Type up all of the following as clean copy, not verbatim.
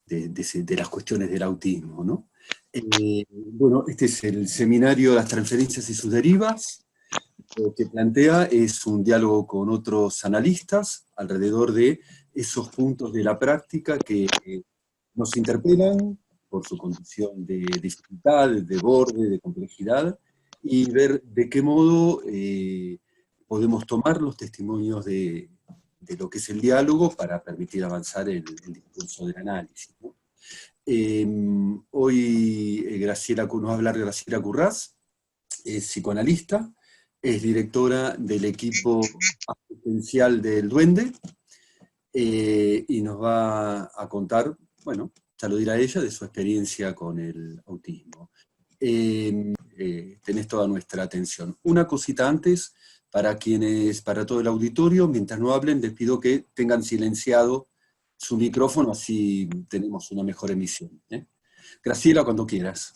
de las cuestiones del autismo, ¿no? Bueno, este es el seminario Las transferencias y sus derivas. Lo que plantea es un diálogo con otros analistas alrededor de esos puntos de la práctica que nos interpelan por su condición de dificultad, de borde, de complejidad, y ver de qué modo podemos tomar los testimonios de lo que es el diálogo para permitir avanzar el discurso del análisis, ¿no? Hoy nos va a hablar Graciela Currás, es psicoanalista, es directora del equipo asistencial del Duende, y nos va a contar, bueno, ya lo dirá ella, de su experiencia con el autismo. Tenés toda nuestra atención. Una cosita antes, para todo el auditorio, mientras no hablen, les pido que tengan silenciado su micrófono, así tenemos una mejor emisión, ¿eh? Graciela, cuando quieras.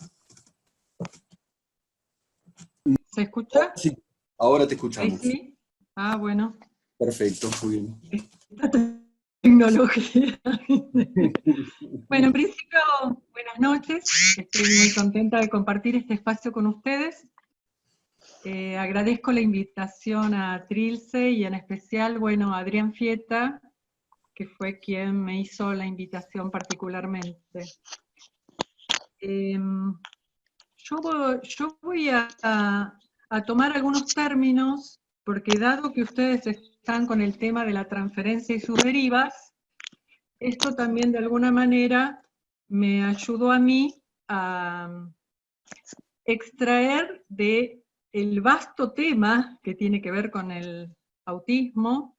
¿Se escucha? Sí, ahora te Ahí escuchamos. sí. Ah, bueno. Perfecto, muy bien. Esta tecnología. Bueno, en principio, buenas noches. Estoy muy contenta de compartir este espacio con ustedes. Agradezco la invitación a Trilce y en especial, bueno, a Adrián Fieta, que fue quien me hizo la invitación particularmente. Yo voy a tomar algunos términos, porque dado que ustedes están con el tema de la transferencia y sus derivas, esto también de alguna manera me ayudó a mí a extraer de el vasto tema que tiene que ver con el autismo.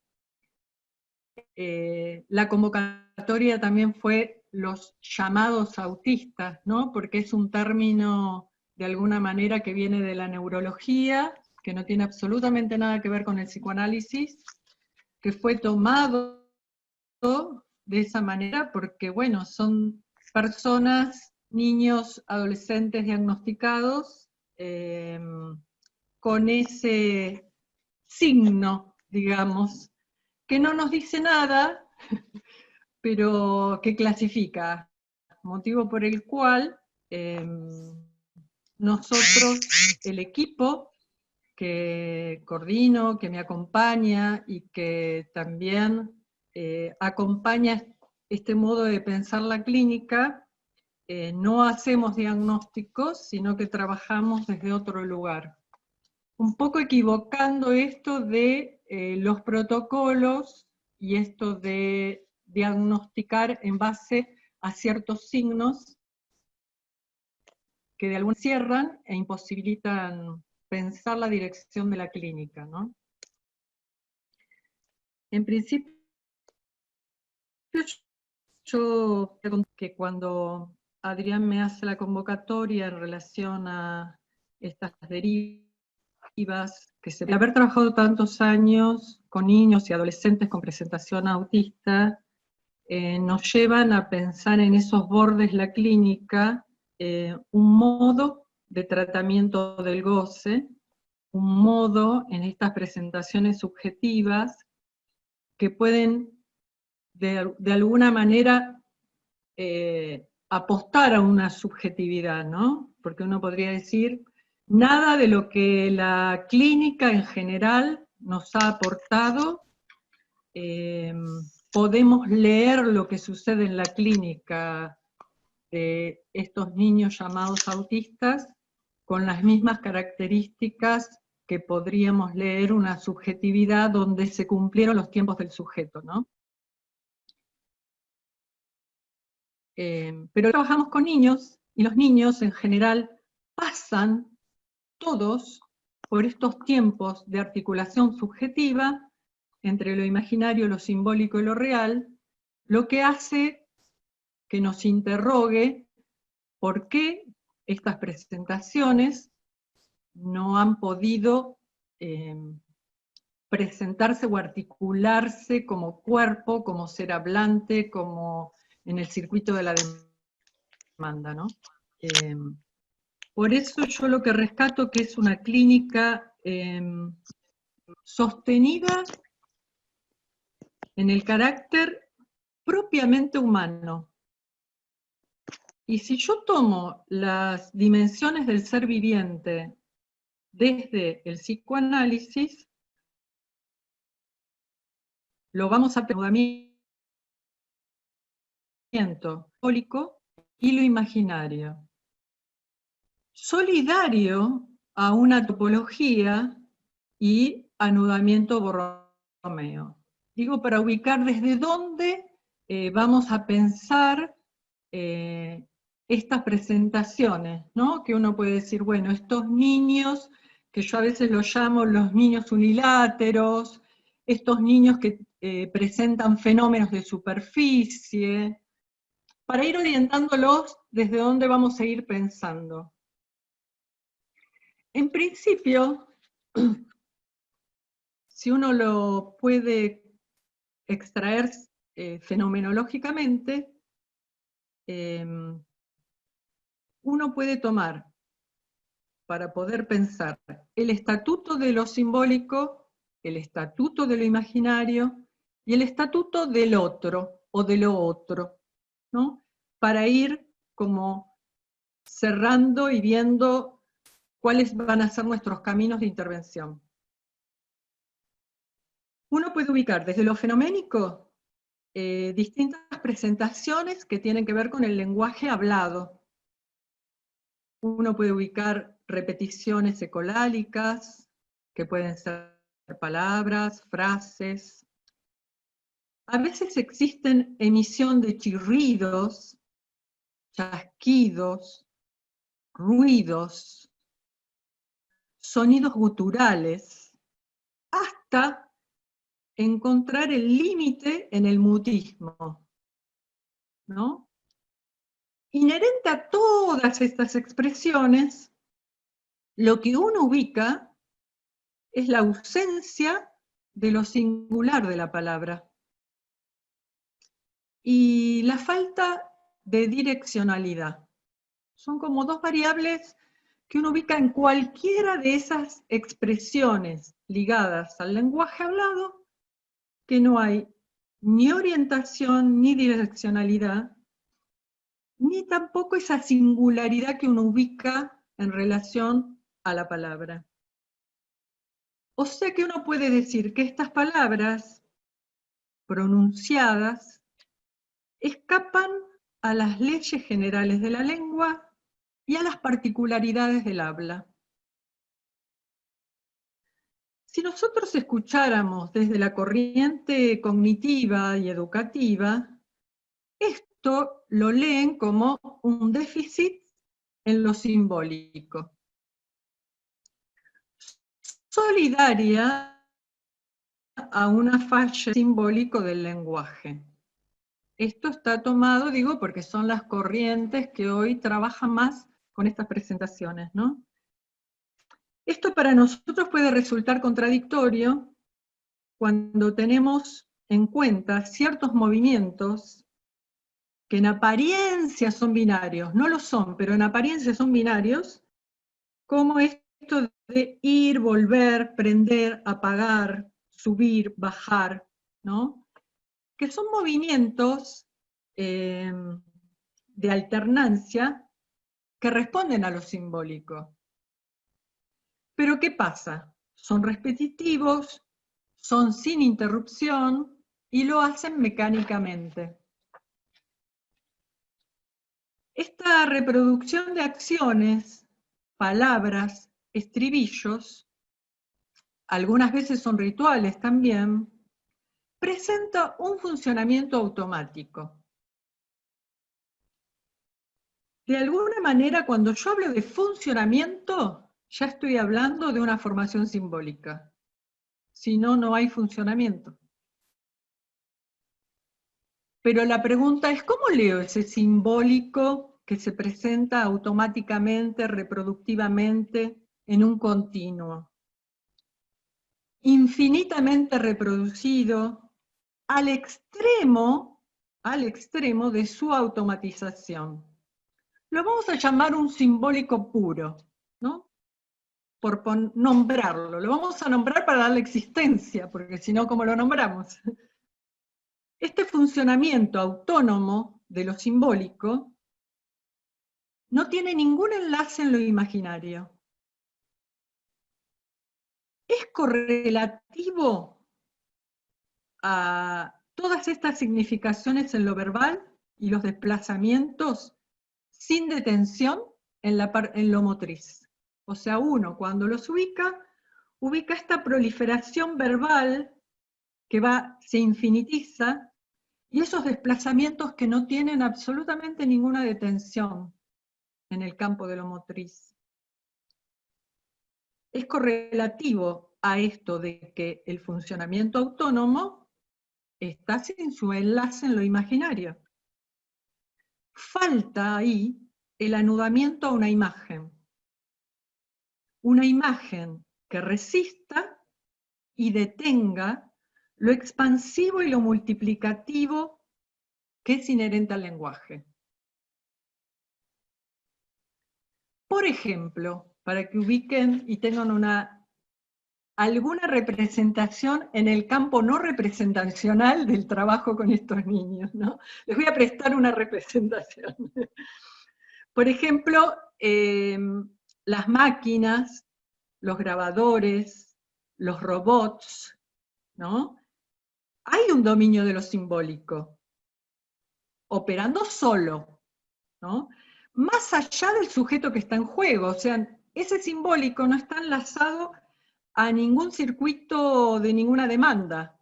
La convocatoria también fue los llamados autistas, ¿no? Porque es un término de alguna manera que viene de la neurología, que no tiene absolutamente nada que ver con el psicoanálisis, que fue tomado de esa manera porque, bueno, son personas, niños, adolescentes diagnosticados con ese signo, digamos, que no nos dice nada, pero que clasifica, motivo por el cual nosotros, el equipo que coordino, que me acompaña y que también acompaña este modo de pensar la clínica, no hacemos diagnósticos, sino que trabajamos desde otro lugar. Un poco equivocando esto de los protocolos y esto de diagnosticar en base a ciertos signos que de alguna manera cierran e imposibilitan pensar la dirección de la clínica, ¿no? En principio, yo que cuando Adrián me hace la convocatoria en relación a estas derivas, que de haber trabajado tantos años con niños y adolescentes con presentación autista, nos llevan a pensar en esos bordes la clínica, un modo de tratamiento del goce, un modo en estas presentaciones subjetivas que pueden de alguna manera apostar a una subjetividad, ¿no? Porque uno podría decir, nada de lo que la clínica en general nos ha aportado, podemos leer lo que sucede en la clínica de estos niños llamados autistas con las mismas características que podríamos leer una subjetividad donde se cumplieron los tiempos del sujeto, ¿no? Pero trabajamos con niños, y los niños en general pasan todos por estos tiempos de articulación subjetiva entre lo imaginario, lo simbólico y lo real, lo que hace que nos interrogue por qué estas presentaciones no han podido presentarse o articularse como cuerpo, como ser hablante, como en el circuito de la demanda, ¿no? Por eso yo lo que rescato que es una clínica sostenida en el carácter propiamente humano, Y si yo tomo las dimensiones del ser viviente desde el psicoanálisis, lo vamos a pensamiento simbólico y lo imaginario. Solidario a una topología y anudamiento Borromeo. Digo, para ubicar desde dónde vamos a pensar estas presentaciones, ¿no? Que uno puede decir, bueno, estos niños, que yo a veces los llamo los niños uniláteros, estos niños que presentan fenómenos de superficie, para ir orientándolos desde dónde vamos a ir pensando. En principio, si uno lo puede extraer fenomenológicamente, uno puede tomar, para poder pensar, el estatuto de lo simbólico, el estatuto de lo imaginario y el estatuto del otro o de lo otro, ¿no? Para ir como cerrando y viendo cuáles van a ser nuestros caminos de intervención. Uno puede ubicar desde lo fenoménico distintas presentaciones que tienen que ver con el lenguaje hablado. Uno puede ubicar repeticiones ecolálicas, que pueden ser palabras, frases. A veces existen emisión de chirridos, chasquidos, ruidos, sonidos guturales, hasta encontrar el límite en el mutismo, ¿no? Inherente a todas estas expresiones, lo que uno ubica es la ausencia de lo singular de la palabra y la falta de direccionalidad. Son como dos variables que uno ubica en cualquiera de esas expresiones ligadas al lenguaje hablado, que no hay ni orientación ni direccionalidad, ni tampoco esa singularidad que uno ubica en relación a la palabra. O sea que uno puede decir que estas palabras pronunciadas escapan a las leyes generales de la lengua y a las particularidades del habla. Si nosotros escucháramos desde la corriente cognitiva y educativa, esto lo leen como un déficit en lo simbólico. Solidaria a una falla simbólico del lenguaje. Esto está tomado, digo, porque son las corrientes que hoy trabajan más con estas presentaciones, ¿no? Esto para nosotros puede resultar contradictorio cuando tenemos en cuenta ciertos movimientos que en apariencia son binarios, no lo son, pero en apariencia son binarios, como esto de ir, volver, prender, apagar, subir, bajar, ¿no? Que son movimientos de alternancia que responden a lo simbólico. Pero ¿qué pasa? Son repetitivos, son sin interrupción y lo hacen mecánicamente. Esta reproducción de acciones, palabras, estribillos, algunas veces son rituales también, presenta un funcionamiento automático. De alguna manera, cuando yo hablo de funcionamiento, ya estoy hablando de una formación simbólica. Si no, no hay funcionamiento. Pero la pregunta es, ¿cómo leo ese simbólico que se presenta automáticamente, reproductivamente, en un continuo? Infinitamente reproducido, al extremo de su automatización. Lo vamos a llamar un simbólico puro, ¿no? Por nombrarlo. Lo vamos a nombrar para darle existencia, porque si no, ¿cómo lo nombramos? Este funcionamiento autónomo de lo simbólico no tiene ningún enlace en lo imaginario. Es correlativo a todas estas significaciones en lo verbal y los desplazamientos sin detención en lo motriz. O sea, uno cuando los ubica esta proliferación verbal que se infinitiza, y esos desplazamientos que no tienen absolutamente ninguna detención en el campo de lo motriz. Es correlativo a esto de que el funcionamiento autónomo está sin su enlace en lo imaginario. Falta ahí el anudamiento a una imagen que resista y detenga lo expansivo y lo multiplicativo que es inherente al lenguaje. Por ejemplo, para que ubiquen y tengan alguna representación en el campo no representacional del trabajo con estos niños, ¿no? Les voy a prestar una representación. Por ejemplo, las máquinas, los grabadores, los robots, ¿no? Hay un dominio de lo simbólico, operando solo, ¿no? Más allá del sujeto que está en juego, o sea, ese simbólico no está enlazado a ningún circuito de ninguna demanda,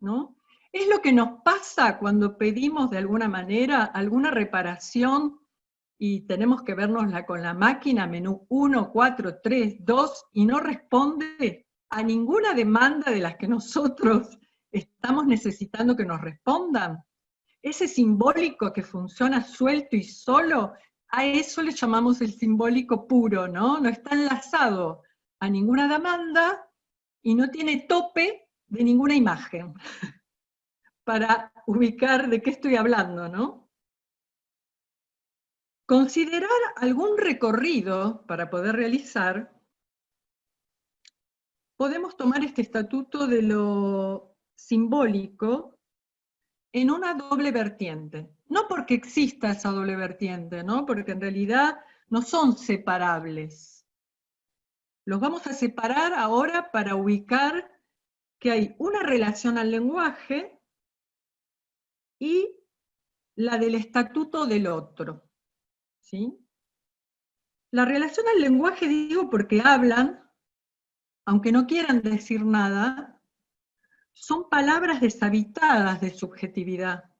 ¿no? Es lo que nos pasa cuando pedimos de alguna manera alguna reparación y tenemos que vernosla con la máquina, menú 1, 4, 3, 2, y no responde a ninguna demanda de las que nosotros estamos necesitando que nos respondan. Ese simbólico que funciona suelto y solo, a eso le llamamos el simbólico puro, ¿no? No está enlazado a ninguna demanda y no tiene tope de ninguna imagen, para ubicar de qué estoy hablando, ¿no? Considerar algún recorrido para poder realizar, podemos tomar este estatuto de lo simbólico en una doble vertiente. No porque exista esa doble vertiente, ¿no? Porque en realidad no son separables. Los vamos a separar ahora para ubicar que hay una relación al lenguaje y la del estatuto del otro, ¿sí? La relación al lenguaje digo porque hablan, aunque no quieran decir nada, son palabras deshabitadas de subjetividad,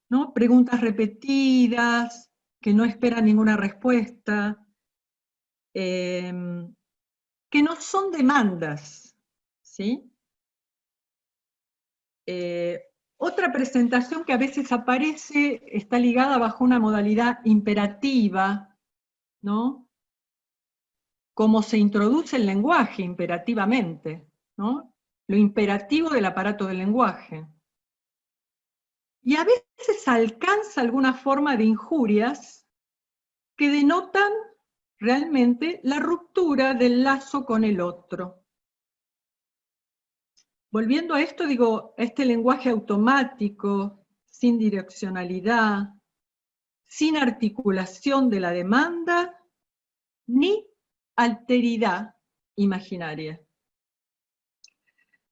¿no? Preguntas repetidas, que no esperan ninguna respuesta, que no son demandas, ¿sí? Otra presentación que a veces aparece está ligada bajo una modalidad imperativa, ¿no? Cómo se introduce el lenguaje imperativamente, ¿no? Lo imperativo del aparato del lenguaje. Y a veces alcanza alguna forma de injurias que denotan realmente la ruptura del lazo con el otro. Volviendo a esto, digo, este lenguaje automático, sin direccionalidad, sin articulación de la demanda, ni alteridad imaginaria.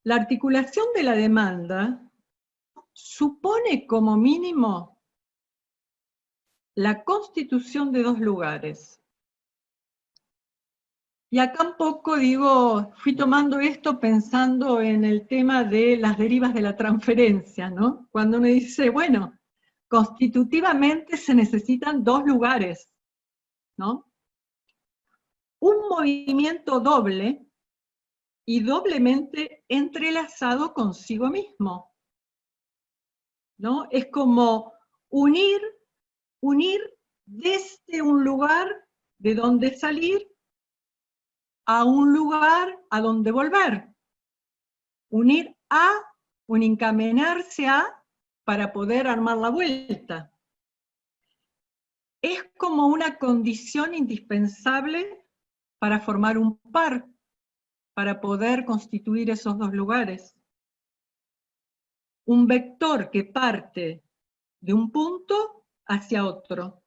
La articulación de la demanda supone como mínimo la constitución de dos lugares. Y acá un poco, digo, fui tomando esto pensando en el tema de las derivas de la transferencia, ¿no? Cuando uno dice, bueno, constitutivamente se necesitan dos lugares, ¿no? Un movimiento doble y doblemente entrelazado consigo mismo, ¿no? Es como unir desde un lugar de donde salir a un lugar a donde volver. Unir a, un encaminarse a, para poder armar la vuelta. Es como una condición indispensable para formar un par, para poder constituir esos dos lugares. Un vector que parte de un punto hacia otro.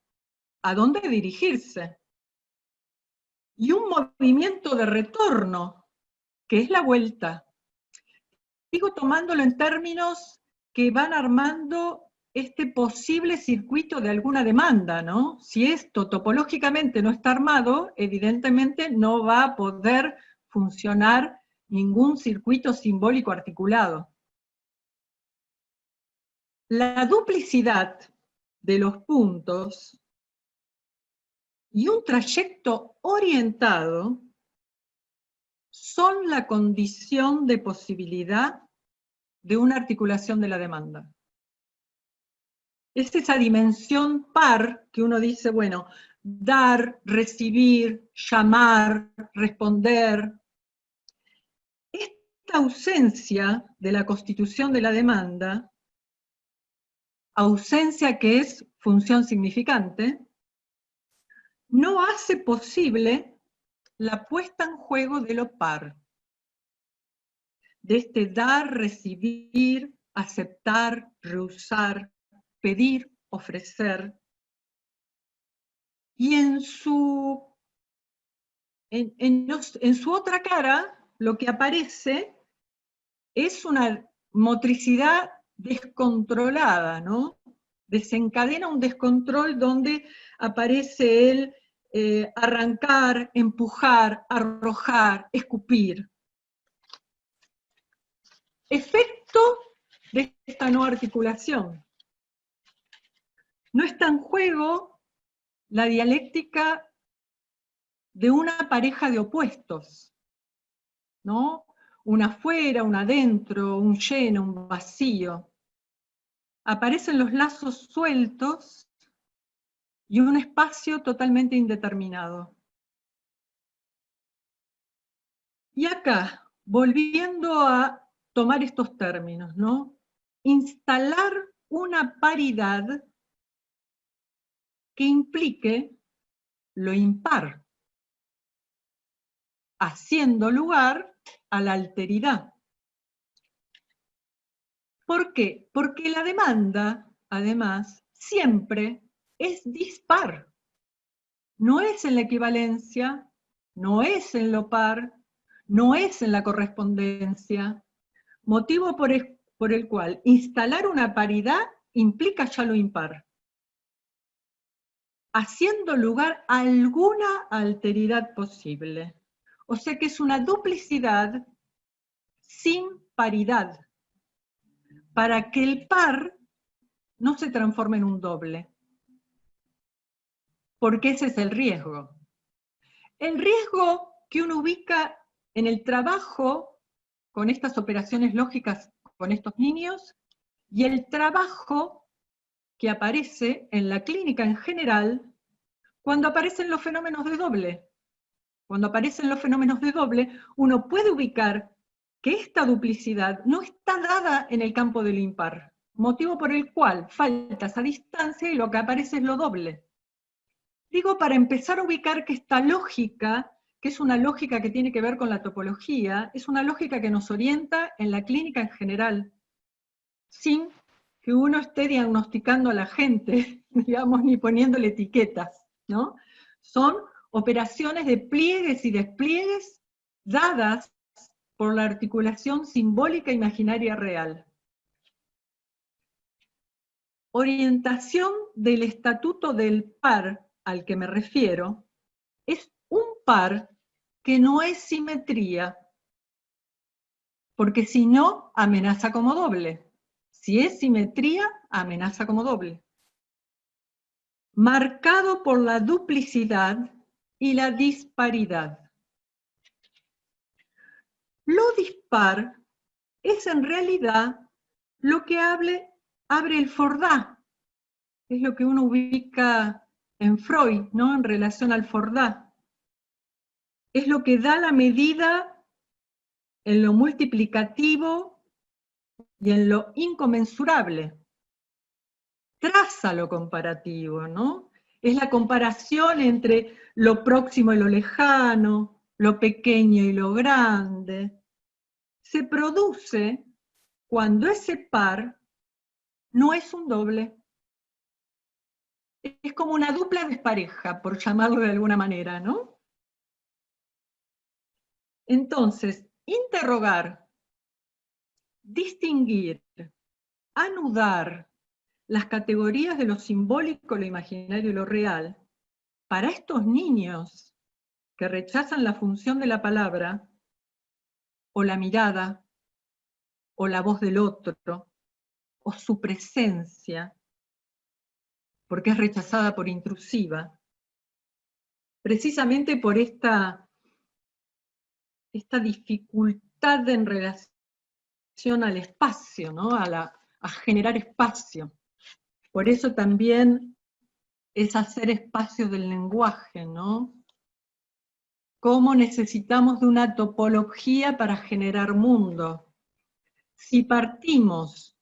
a dónde dirigirse. Y un movimiento de retorno, que es la vuelta. Sigo tomándolo en términos que van armando este posible circuito de alguna demanda, ¿no? Si esto topológicamente no está armado, evidentemente no va a poder funcionar ningún circuito simbólico articulado. La duplicidad de los puntos y un trayecto orientado son la condición de posibilidad de una articulación de la demanda. Es esa dimensión par que uno dice, bueno, dar, recibir, llamar, responder. Esta ausencia de la constitución de la demanda, ausencia que es función significante, no hace posible la puesta en juego de lo par, de este dar, recibir, aceptar, rehusar, pedir, ofrecer, y en su otra cara lo que aparece es una motricidad descontrolada, ¿no? Desencadena un descontrol donde aparece el arrancar, empujar, arrojar, escupir. Efecto de esta no articulación. No está en juego la dialéctica de una pareja de opuestos, ¿no? Una afuera, una adentro, un lleno, un vacío. Aparecen los lazos sueltos y un espacio totalmente indeterminado. Y acá, volviendo a tomar estos términos, ¿no? Instalar una paridad que implique lo impar, haciendo lugar a la alteridad. ¿Por qué? Porque la demanda, además, siempre es dispar. No es en la equivalencia, no es en lo par, no es en la correspondencia, motivo por el cual instalar una paridad implica ya lo impar, haciendo lugar a alguna alteridad posible. O sea que es una duplicidad sin paridad, para que el par no se transforme en un doble. Porque ese es el riesgo. El riesgo que uno ubica en el trabajo con estas operaciones lógicas con estos niños y el trabajo que aparece en la clínica en general cuando aparecen los fenómenos de doble. Cuando aparecen los fenómenos de doble, uno puede ubicar que esta duplicidad no está dada en el campo del impar, motivo por el cual falta esa distancia y lo que aparece es lo doble. Digo, para empezar a ubicar que esta lógica, que es una lógica que tiene que ver con la topología, es una lógica que nos orienta en la clínica en general, sin que uno esté diagnosticando a la gente, digamos, ni poniéndole etiquetas, ¿no? Son operaciones de pliegues y despliegues dadas por la articulación simbólica imaginaria real. Orientación del estatuto del par al que me refiero es un par que no es simetría, porque si no, amenaza como doble. Si es simetría, amenaza como doble. Marcado por la duplicidad y la disparidad. Lo dispar es en realidad lo que abre el Fordá, es lo que uno ubica en Freud, ¿no? En relación al Fordá. Es lo que da la medida en lo multiplicativo y en lo inconmensurable. Traza lo comparativo, ¿no? Es la comparación entre lo próximo y lo lejano, lo pequeño y lo grande. Se produce cuando ese par no es un doble. es como una dupla despareja, por llamarlo de alguna manera, ¿no? Entonces, interrogar, distinguir, anudar las categorías de lo simbólico, lo imaginario y lo real, para estos niños que rechazan la función de la palabra, o la mirada, o la voz del otro, o su presencia, porque es rechazada por intrusiva, precisamente por esta dificultad en relación al espacio, ¿no? A generar espacio. Por eso también es hacer espacio del lenguaje, ¿no? Cómo necesitamos de una topología para generar mundo. Si partimos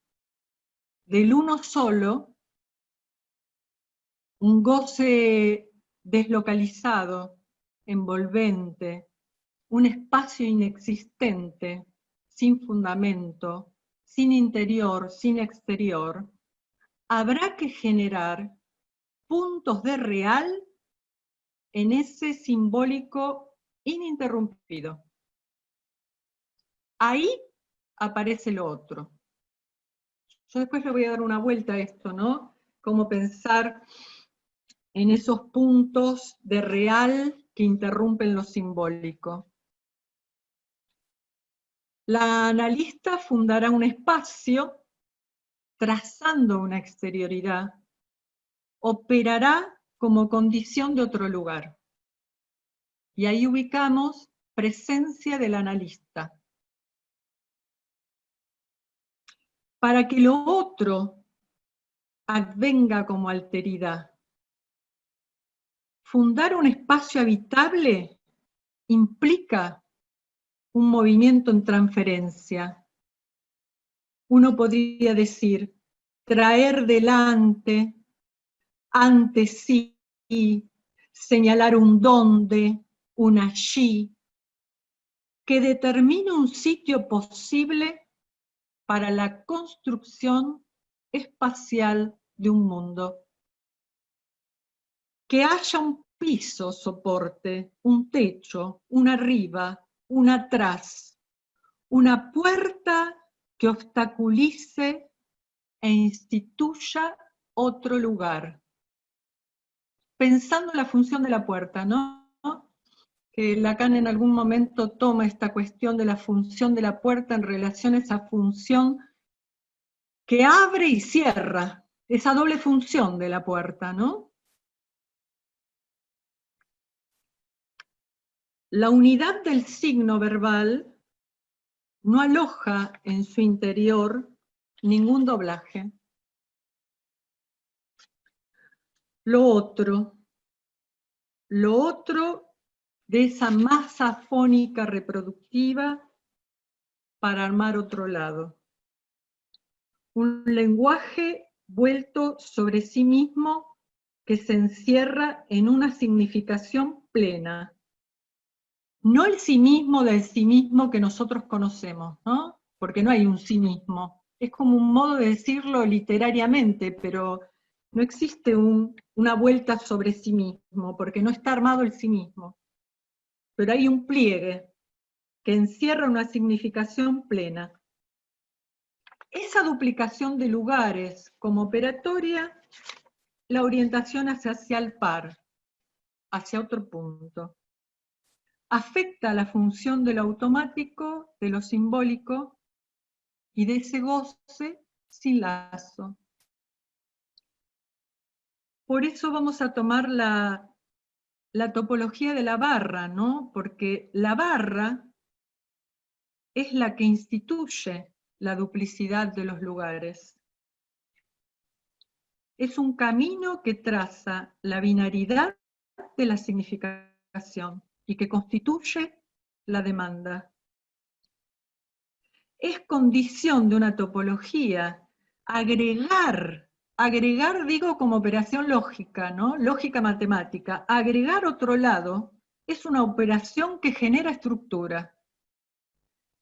del uno solo, un goce deslocalizado, envolvente, un espacio inexistente, sin fundamento, sin interior, sin exterior, habrá que generar puntos de real en ese simbólico ininterrumpido. Ahí aparece lo otro. Yo después le voy a dar una vuelta a esto, ¿no? Cómo pensar en esos puntos de real que interrumpen lo simbólico. La analista fundará un espacio trazando una exterioridad, operará como condición de otro lugar. Y ahí ubicamos presencia del analista. Para que lo otro advenga como alteridad, fundar un espacio habitable implica un movimiento en transferencia. Uno podría decir, traer delante, ante sí, señalar un dónde, un allí, que determine un sitio posible para la construcción espacial de un mundo. Que haya un piso soporte, un techo, un arriba, un atrás, una puerta que obstaculice e instituya otro lugar. Pensando en la función de la puerta, ¿no? Que Lacan en algún momento toma esta cuestión de la función de la puerta en relación a esa función que abre y cierra, esa doble función de la puerta, ¿no? La unidad del signo verbal no aloja en su interior ningún doblaje. Lo otro de esa masa fónica reproductiva para armar otro lado. Un lenguaje vuelto sobre sí mismo que se encierra en una significación plena. No el sí mismo del sí mismo que nosotros conocemos, ¿no? Porque no hay un sí mismo. Es como un modo de decirlo literariamente, pero no existe una vuelta sobre sí mismo, porque no está armado el sí mismo. Pero hay un pliegue que encierra una significación plena. Esa duplicación de lugares como operatoria, la orientación hacia el par, hacia otro punto. Afecta la función de lo automático, de lo simbólico y de ese goce sin lazo. Por eso vamos a tomar la topología de la barra, ¿no? Porque la barra es la que instituye la duplicidad de los lugares. Es un camino que traza la binaridad de la significación y que constituye la demanda. Es condición de una topología agregar digo como operación lógica, ¿no? Lógica matemática, agregar otro lado es una operación que genera estructura.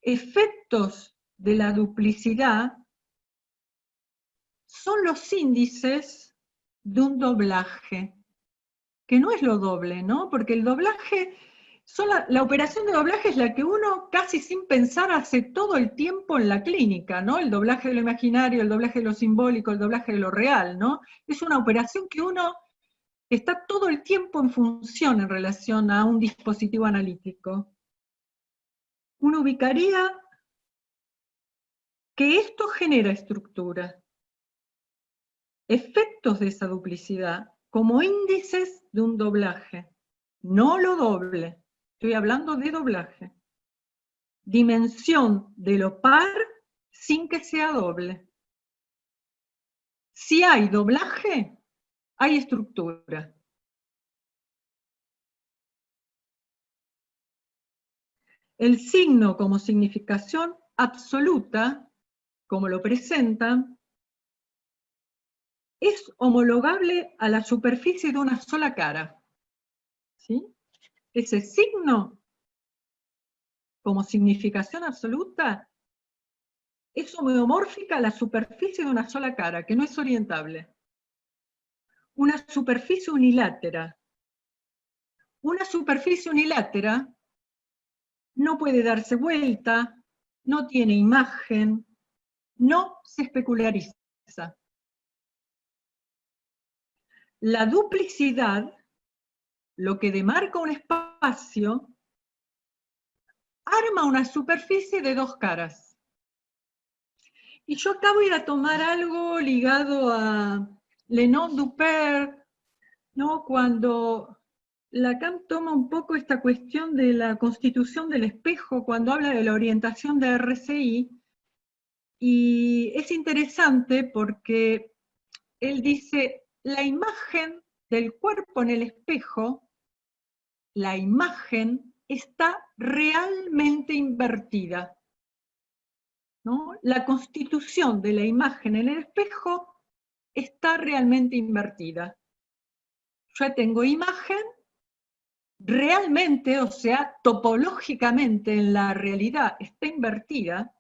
Efectos de la duplicidad son los índices de un doblaje, que no es lo doble, ¿no? Porque el doblaje, la operación de doblaje es la que uno casi sin pensar hace todo el tiempo en la clínica, ¿no? El doblaje de lo imaginario, el doblaje de lo simbólico, el doblaje de lo real, ¿no? Es una operación que uno está todo el tiempo en función en relación a un dispositivo analítico. Uno ubicaría que esto genera estructura, efectos de esa duplicidad, como índices de un doblaje, no lo doble, estoy hablando de doblaje. Dimensión de lo par sin que sea doble. Si hay doblaje, hay estructura. El signo como significación absoluta, como lo presentan, es homologable a la superficie de una sola cara. ¿Sí? Ese signo, como significación absoluta, es homeomórfica a la superficie de una sola cara, que no es orientable. Una superficie unilátera. Una superficie unilátera no puede darse vuelta, no tiene imagen, no se especulariza. La duplicidad, lo que demarca un espacio, arma una superficie de dos caras. Y yo acá voy a tomar algo ligado a Lenon-Duper, ¿no? Cuando Lacan toma un poco esta cuestión de la constitución del espejo, cuando habla de la orientación de RCI, y es interesante porque él dice, la imagen del cuerpo en el espejo, la imagen está realmente invertida, ¿no? La constitución de la imagen en el espejo está realmente invertida. Yo tengo imagen realmente, o sea, topológicamente en la realidad está invertida,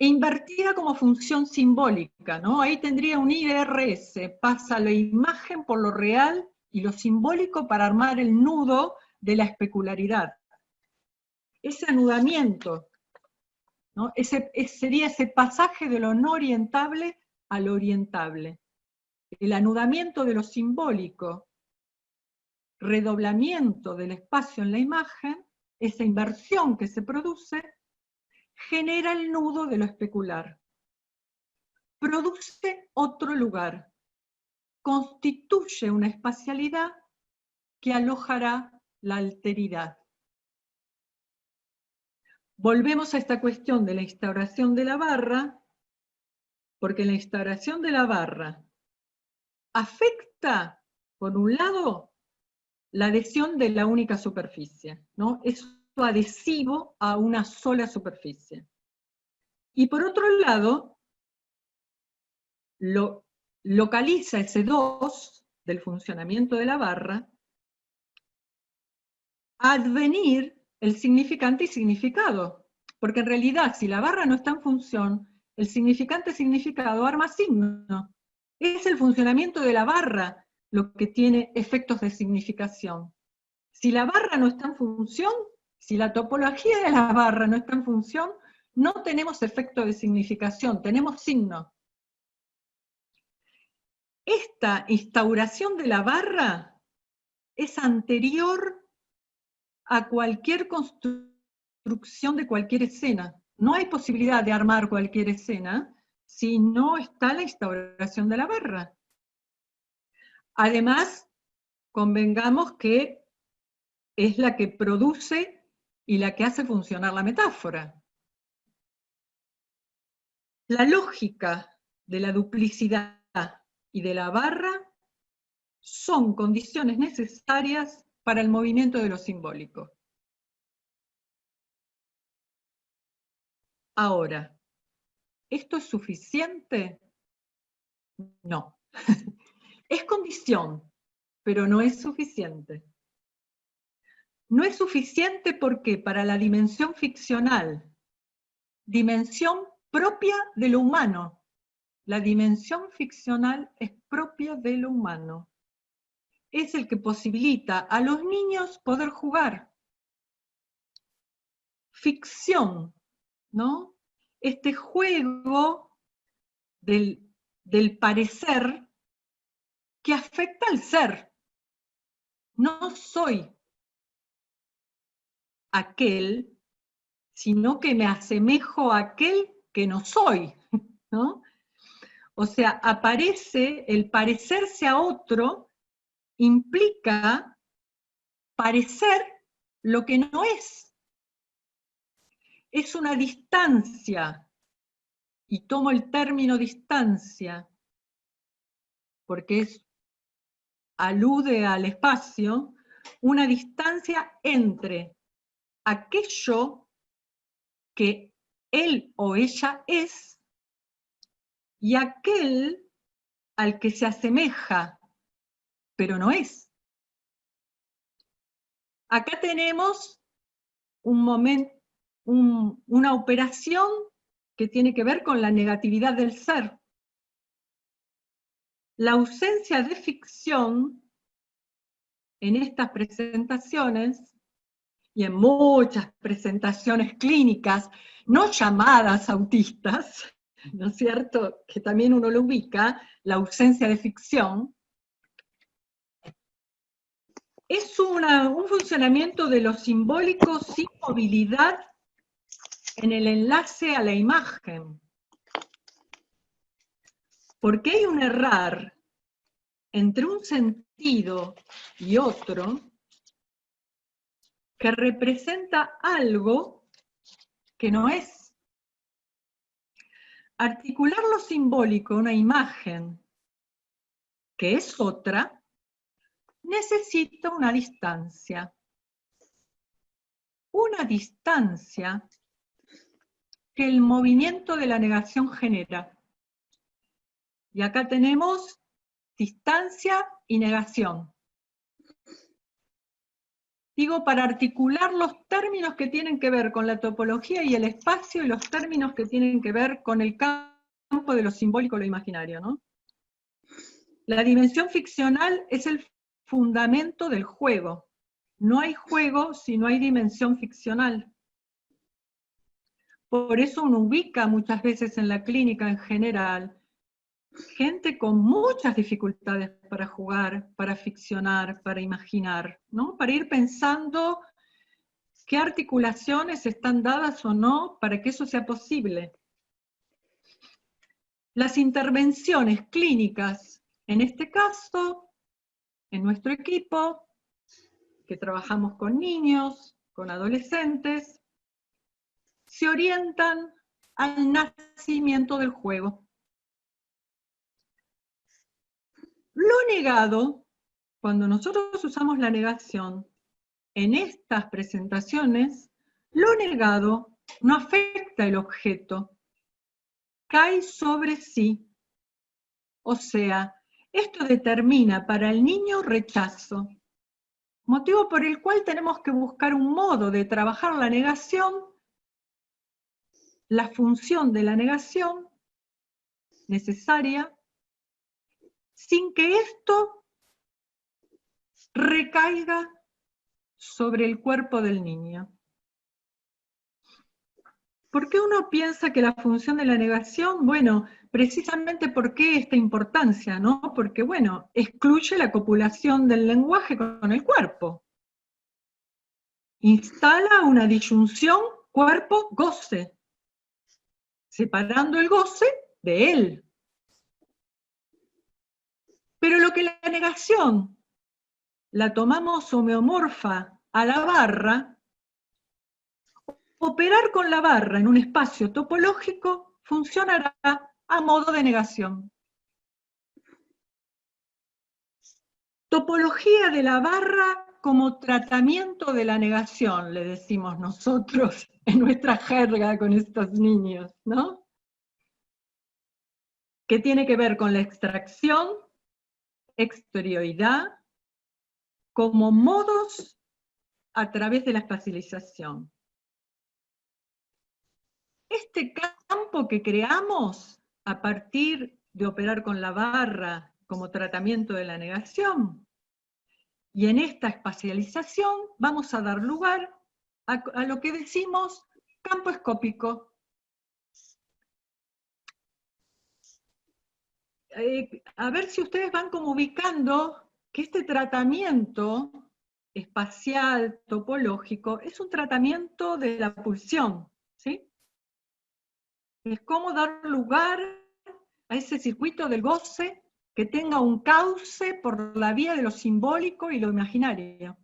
e invertida como función simbólica, ¿no? Ahí tendría un IRS, pasa la imagen por lo real y lo simbólico para armar el nudo de la especularidad. Ese anudamiento, ¿no? Sería ese pasaje de lo no orientable a lo orientable. El anudamiento de lo simbólico, redoblamiento del espacio en la imagen, esa inversión que se produce, genera el nudo de lo especular. Produce otro lugar, constituye una espacialidad que alojará la alteridad. Volvemos a esta cuestión de la instauración de la barra, porque la instauración de la barra afecta, por un lado, la adhesión de la única superficie, ¿no? Es adhesivo a una sola superficie. Y por otro lado, localiza ese 2 del funcionamiento de la barra, advenir el significante y significado. Porque en realidad, si la barra no está en función, el significante significado arma signo. Es el funcionamiento de la barra lo que tiene efectos de significación. Si la barra no está en función, si la topología de la barra no está en función, no tenemos efecto de significación, tenemos signo. Esta instauración de la barra es anterior a cualquier construcción de cualquier escena. No hay posibilidad de armar cualquier escena si no está la instauración de la barra. Además, convengamos que es la que produce y la que hace funcionar la metáfora. La lógica de la duplicidad y de la barra son condiciones necesarias para el movimiento de lo simbólico. Ahora, ¿esto es suficiente? No. Es condición, pero no es suficiente. No es suficiente porque para la dimensión ficcional, dimensión propia de lo humano, la dimensión ficcional es propia de lo humano. Es el que posibilita a los niños poder jugar. Ficción, ¿no? Este juego del parecer que afecta al ser. No soy aquel, sino que me asemejo a aquel que no soy, ¿no? O sea, aparece, el parecerse a otro implica parecer lo que no es. Es una distancia, y tomo el término distancia, porque alude al espacio, una distancia entre aquello que él o ella es y aquel al que se asemeja, pero no es. Acá tenemos una operación que tiene que ver con la negatividad del ser. La ausencia de ficción en estas presentaciones y en muchas presentaciones clínicas, no llamadas autistas, ¿no es cierto?, que también uno lo ubica, la ausencia de ficción, es un funcionamiento de lo simbólico sin movilidad en el enlace a la imagen. Porque hay un errar entre un sentido y otro que representa algo que no es. Articular lo simbólico a una imagen que es otra, necesita una distancia. Una distancia que el movimiento de la negación genera. Y acá tenemos distancia y negación. Digo, para articular los términos que tienen que ver con la topología y el espacio, y los términos que tienen que ver con el campo de lo simbólico y lo imaginario, ¿no? La dimensión ficcional es el fundamento del juego. No hay juego si no hay dimensión ficcional. Por eso uno ubica muchas veces en la clínica en general gente con muchas dificultades para jugar, para ficcionar, para imaginar, ¿no? Para ir pensando qué articulaciones están dadas o no para que eso sea posible. Las intervenciones clínicas, en este caso, en nuestro equipo, que trabajamos con niños, con adolescentes, se orientan al nacimiento del juego. Lo negado, cuando nosotros usamos la negación en estas presentaciones, lo negado no afecta el objeto, cae sobre sí. O sea, esto determina para el niño rechazo, motivo por el cual tenemos que buscar un modo de trabajar la negación, la función de la negación necesaria, sin que esto recaiga sobre el cuerpo del niño. ¿Por qué uno piensa que la función de la negación? Bueno, precisamente ¿por qué esta importancia? ¿No? Porque, bueno, excluye la copulación del lenguaje con el cuerpo. Instala una disyunción cuerpo-goce, separando el goce de él. Pero lo que la negación la tomamos homeomorfa a la barra, operar con la barra en un espacio topológico funcionará a modo de negación. Topología de la barra como tratamiento de la negación, le decimos nosotros en nuestra jerga con estos niños, ¿no? Que tiene que ver con la extracción, exterioridad, como modos a través de la espacialización. Este campo que creamos a partir de operar con la barra como tratamiento de la negación. Y en esta espacialización vamos a dar lugar a lo que decimos campo escópico. A ver si ustedes van como ubicando que este tratamiento espacial, topológico, es un tratamiento de la pulsión, ¿sí? Es como dar lugar a ese circuito del goce que tenga un cauce por la vía de lo simbólico y lo imaginario.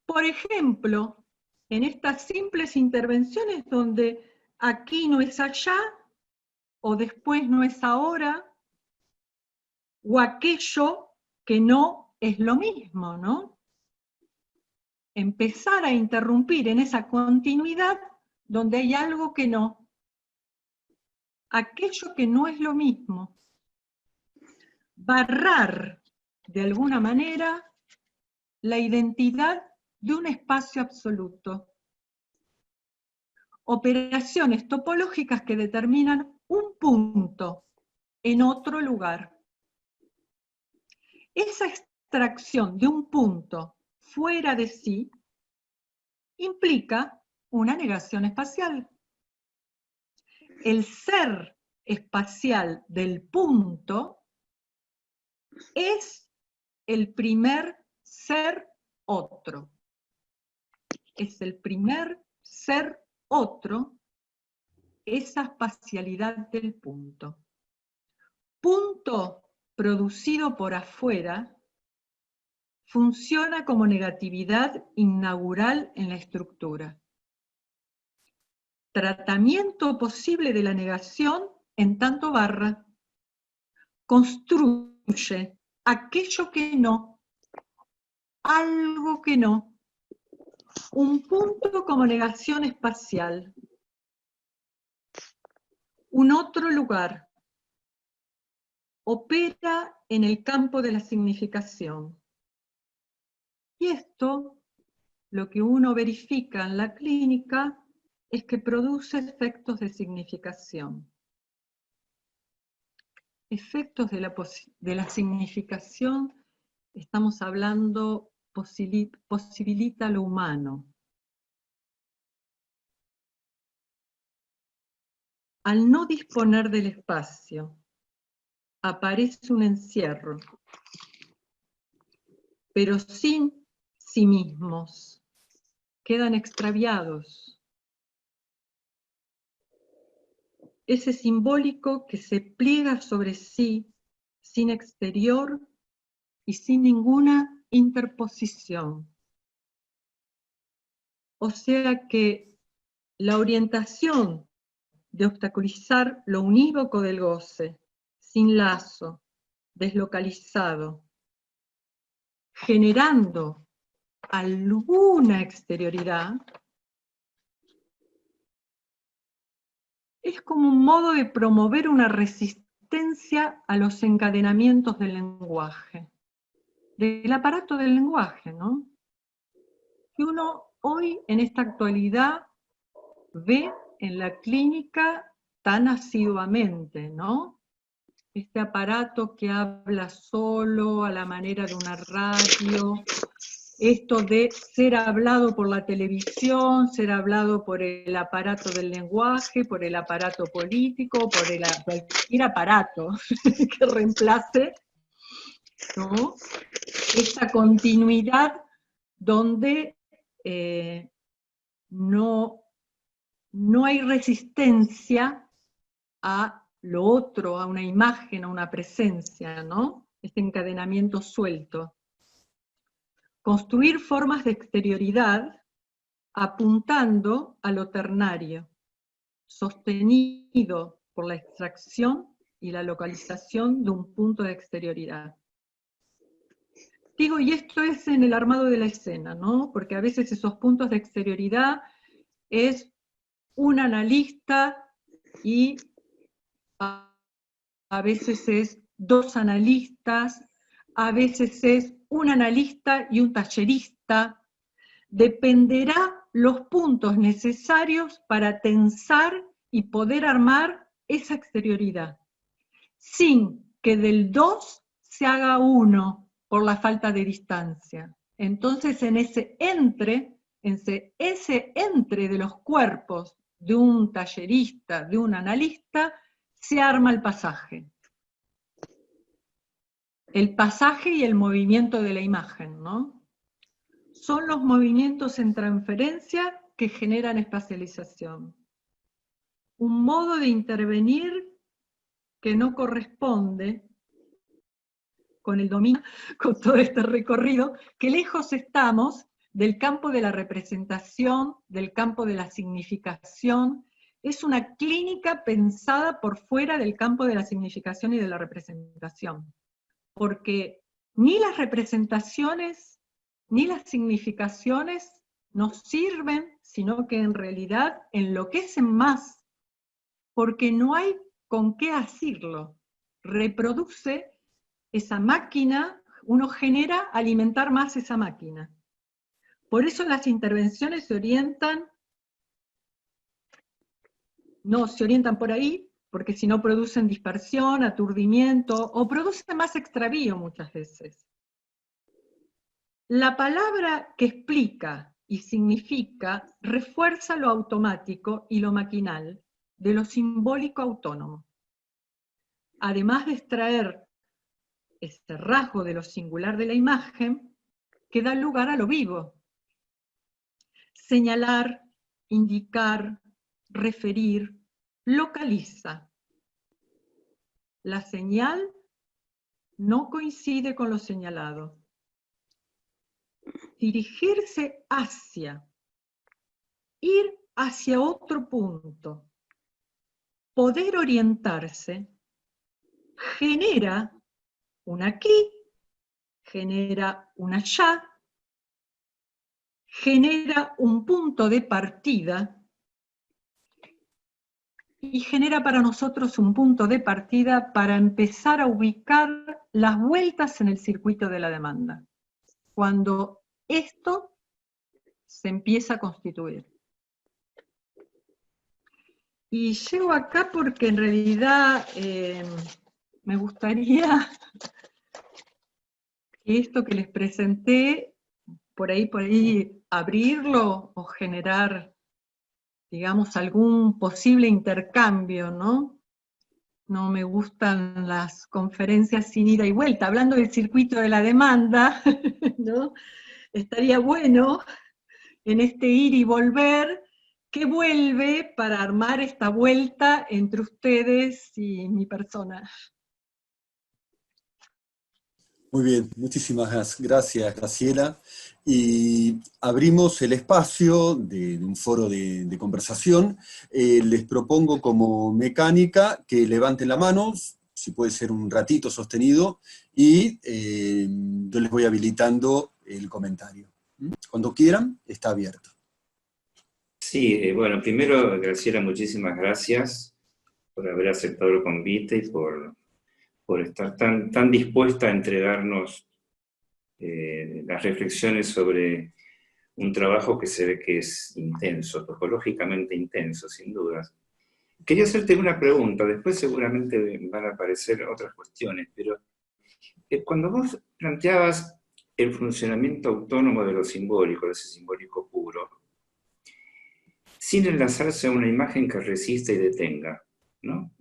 Por ejemplo, en estas simples intervenciones donde aquí no es allá, o después no es ahora, o aquello que no es lo mismo, ¿no? Empezar a interrumpir en esa continuidad donde hay algo que no. Aquello que no es lo mismo. Barrar, de alguna manera, la identidad de un espacio absoluto. Operaciones topológicas que determinan un punto en otro lugar. Esa extracción de un punto fuera de sí implica una negación espacial. El ser espacial del punto es el primer ser otro. Es el primer ser otro, esa espacialidad del punto. Punto producido por afuera funciona como negatividad inaugural en la estructura. Tratamiento posible de la negación en tanto barra. Construye aquello que no, algo que no, un punto como negación espacial, un otro lugar, opera en el campo de la significación. Y esto, lo que uno verifica en la clínica, es que produce efectos de significación. Efectos de la significación, estamos hablando, posibilita lo humano. Al no disponer del espacio, aparece un encierro, pero sin sí mismos, quedan extraviados. Ese simbólico que se pliega sobre sí, sin exterior y sin ninguna interposición. O sea que la orientación de obstaculizar lo unívoco del goce, sin lazo, deslocalizado, generando alguna exterioridad, es como un modo de promover una resistencia a los encadenamientos del lenguaje, del aparato del lenguaje, ¿no? Que uno hoy, en esta actualidad, ve en la clínica tan asiduamente, ¿no? Este aparato que habla solo a la manera de una radio, esto de ser hablado por la televisión, ser hablado por el aparato del lenguaje, por el aparato político, por cualquier aparato que reemplace, ¿no? Esta continuidad donde no hay resistencia a lo otro, a una imagen, a una presencia, ¿no? Este encadenamiento suelto. Construir formas de exterioridad apuntando a lo ternario, sostenido por la extracción y la localización de un punto de exterioridad. Digo, y esto es en el armado de la escena, ¿no? Porque a veces esos puntos de exterioridad es un analista y a veces es dos analistas, a veces es un analista y un tallerista. Dependerá los puntos necesarios para tensar y poder armar esa exterioridad, sin que del 2 se haga 1 por la falta de distancia. Entonces en ese entre de los cuerpos de un tallerista, de un analista, se arma el pasaje. El pasaje y el movimiento de la imagen, ¿no? Son los movimientos en transferencia que generan espacialización. Un modo de intervenir que no corresponde con el dominio, con todo este recorrido, que lejos estamos del campo de la representación, del campo de la significación. Es una clínica pensada por fuera del campo de la significación y de la representación. Porque ni las representaciones ni las significaciones nos sirven, sino que en realidad enloquecen más, porque no hay con qué asirlo. Reproduce esa máquina, uno genera alimentar más esa máquina. Por eso las intervenciones se orientan por ahí, porque si no producen dispersión, aturdimiento, o producen más extravío muchas veces. La palabra que explica y significa refuerza lo automático y lo maquinal de lo simbólico autónomo. Además de extraer este rasgo de lo singular de la imagen, que da lugar a lo vivo. Señalar, indicar, referir, localiza. La señal no coincide con lo señalado. Dirigirse hacia, ir hacia otro punto, poder orientarse, genera un aquí, genera un allá, genera un punto de partida y genera para nosotros un punto de partida para empezar a ubicar las vueltas en el circuito de la demanda, cuando esto se empieza a constituir. Y llego acá porque en realidad me gustaría que esto que les presenté, por ahí abrirlo o generar, digamos, algún posible intercambio, ¿no? No me gustan las conferencias sin ida y vuelta. Hablando del circuito de la demanda, ¿no? Estaría bueno en este ir y volver, que vuelve para armar esta vuelta entre ustedes y mi persona. Muy bien, muchísimas gracias, Graciela. Y abrimos el espacio de un foro de conversación. Les propongo como mecánica que levanten la mano, si puede ser un ratito sostenido, y yo les voy habilitando el comentario. Cuando quieran, está abierto. Sí, bueno, primero, Graciela, muchísimas gracias por haber aceptado el convite y por estar tan dispuesta a entregarnos las reflexiones sobre un trabajo que se ve que es intenso, topológicamente intenso, sin dudas. Quería hacerte una pregunta, después seguramente van a aparecer otras cuestiones, pero cuando vos planteabas el funcionamiento autónomo de lo simbólico, de ese simbólico puro, sin enlazarse a una imagen que resista y detenga, ¿no?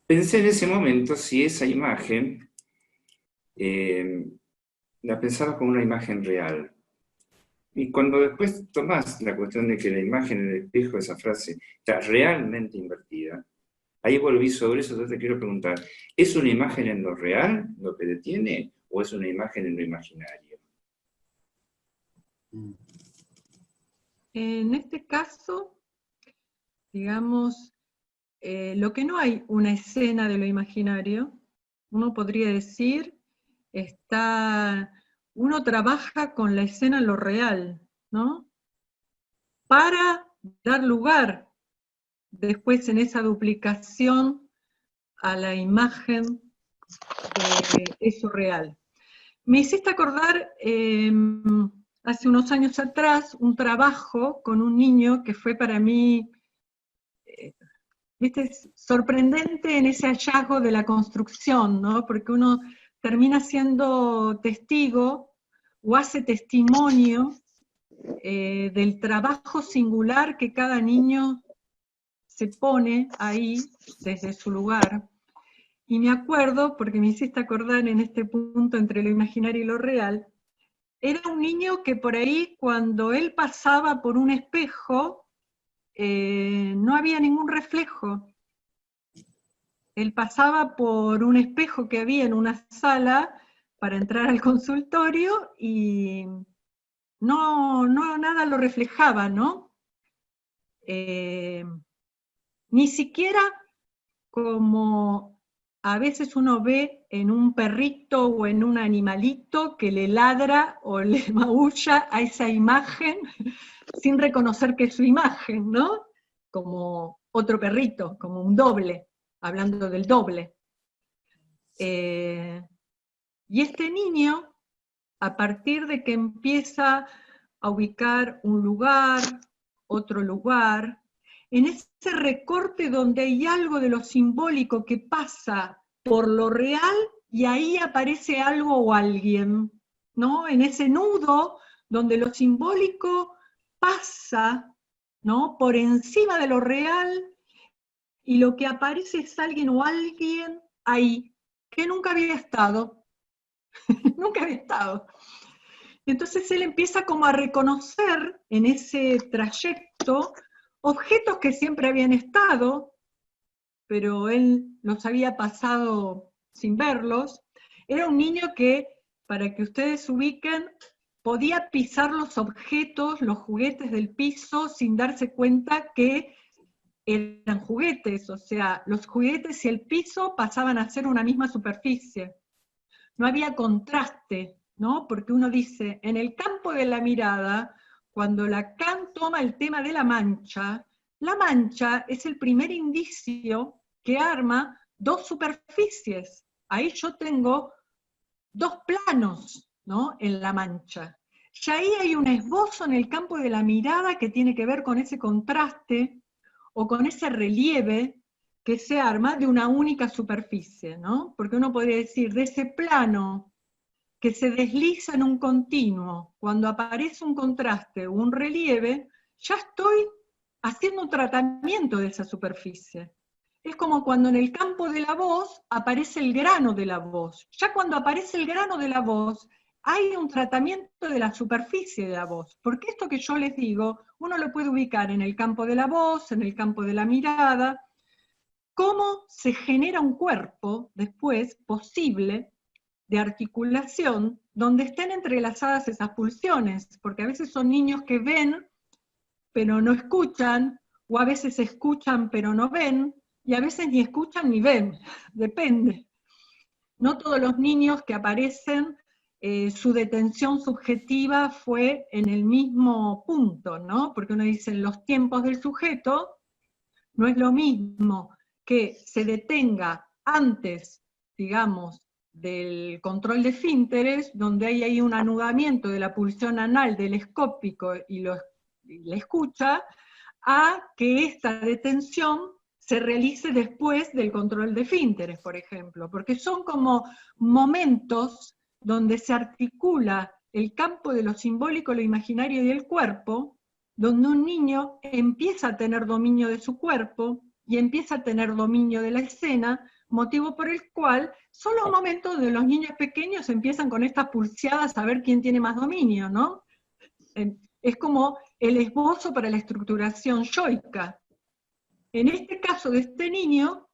Pensé en ese momento si esa imagen la pensaba como una imagen real. Y cuando después tomás la cuestión de que la imagen en el espejo, esa frase, está realmente invertida, ahí volví sobre eso, entonces te quiero preguntar, ¿es una imagen en lo real lo que detiene o es una imagen en lo imaginario? En este caso, digamos, lo que no hay una escena de lo imaginario, uno podría decir, uno trabaja con la escena en lo real, ¿no? Para dar lugar después en esa duplicación a la imagen de eso real. Me hiciste acordar hace unos años atrás un trabajo con un niño que fue para mí, ¿viste? Sorprendente en ese hallazgo de la construcción, ¿no? Porque uno termina siendo testigo o hace testimonio del trabajo singular que cada niño se pone ahí desde su lugar. Y me acuerdo, porque me hiciste acordar en este punto entre lo imaginario y lo real, era un niño que por ahí cuando él pasaba por un espejo, no había ningún reflejo. Él pasaba por un espejo que había en una sala para entrar al consultorio y nada lo reflejaba, ¿no? Ni siquiera como a veces uno ve en un perrito o en un animalito que le ladra o le maulla a esa imagen sin reconocer que es su imagen, ¿no? Como otro perrito, como un doble, hablando del doble. Y este niño, a partir de que empieza a ubicar un lugar, otro lugar, en ese recorte donde hay algo de lo simbólico que pasa por lo real y ahí aparece algo o alguien, ¿no? En ese nudo donde lo simbólico pasa, ¿no? Por encima de lo real y lo que aparece es alguien o alguien ahí, que nunca había estado, nunca había estado. Entonces él empieza como a reconocer en ese trayecto objetos que siempre habían estado, pero él los había pasado sin verlos. Era un niño que, para que ustedes ubiquen, podía pisar los objetos, los juguetes del piso sin darse cuenta que eran juguetes, o sea, los juguetes y el piso pasaban a ser una misma superficie. No había contraste, ¿no? Porque uno dice, en el campo de la mirada, cuando Lacan toma el tema de la mancha es el primer indicio que arma dos superficies. Ahí yo tengo dos planos, ¿no? En la mancha. Y ahí hay un esbozo en el campo de la mirada que tiene que ver con ese contraste o con ese relieve que se arma de una única superficie, ¿no? Porque uno podría decir, de ese plano que se desliza en un continuo, cuando aparece un contraste o un relieve, ya estoy haciendo un tratamiento de esa superficie. Es como cuando en el campo de la voz aparece el grano de la voz. Ya cuando aparece el grano de la voz, hay un tratamiento de la superficie de la voz. Porque esto que yo les digo, uno lo puede ubicar en el campo de la voz, en el campo de la mirada. ¿Cómo se genera un cuerpo después posible de articulación donde estén entrelazadas esas pulsiones? Porque a veces son niños que ven, pero no escuchan, o a veces escuchan, pero no ven, y a veces ni escuchan ni ven, depende. No todos los niños que aparecen, su detención subjetiva fue en el mismo punto, ¿no? Porque uno dice, los tiempos del sujeto no es lo mismo que se detenga antes, digamos, del control de esfínteres, donde hay ahí un anudamiento de la pulsión anal del escópico y la escucha, a que esta detención se realice después del control de esfínteres, por ejemplo, porque son como momentos donde se articula el campo de lo simbólico, lo imaginario y el cuerpo, donde un niño empieza a tener dominio de su cuerpo y empieza a tener dominio de la escena, motivo por el cual son los momentos donde los niños pequeños empiezan con estas pulseadas a ver quién tiene más dominio, ¿no? Es como el esbozo para la estructuración yoica. En este caso de este niño,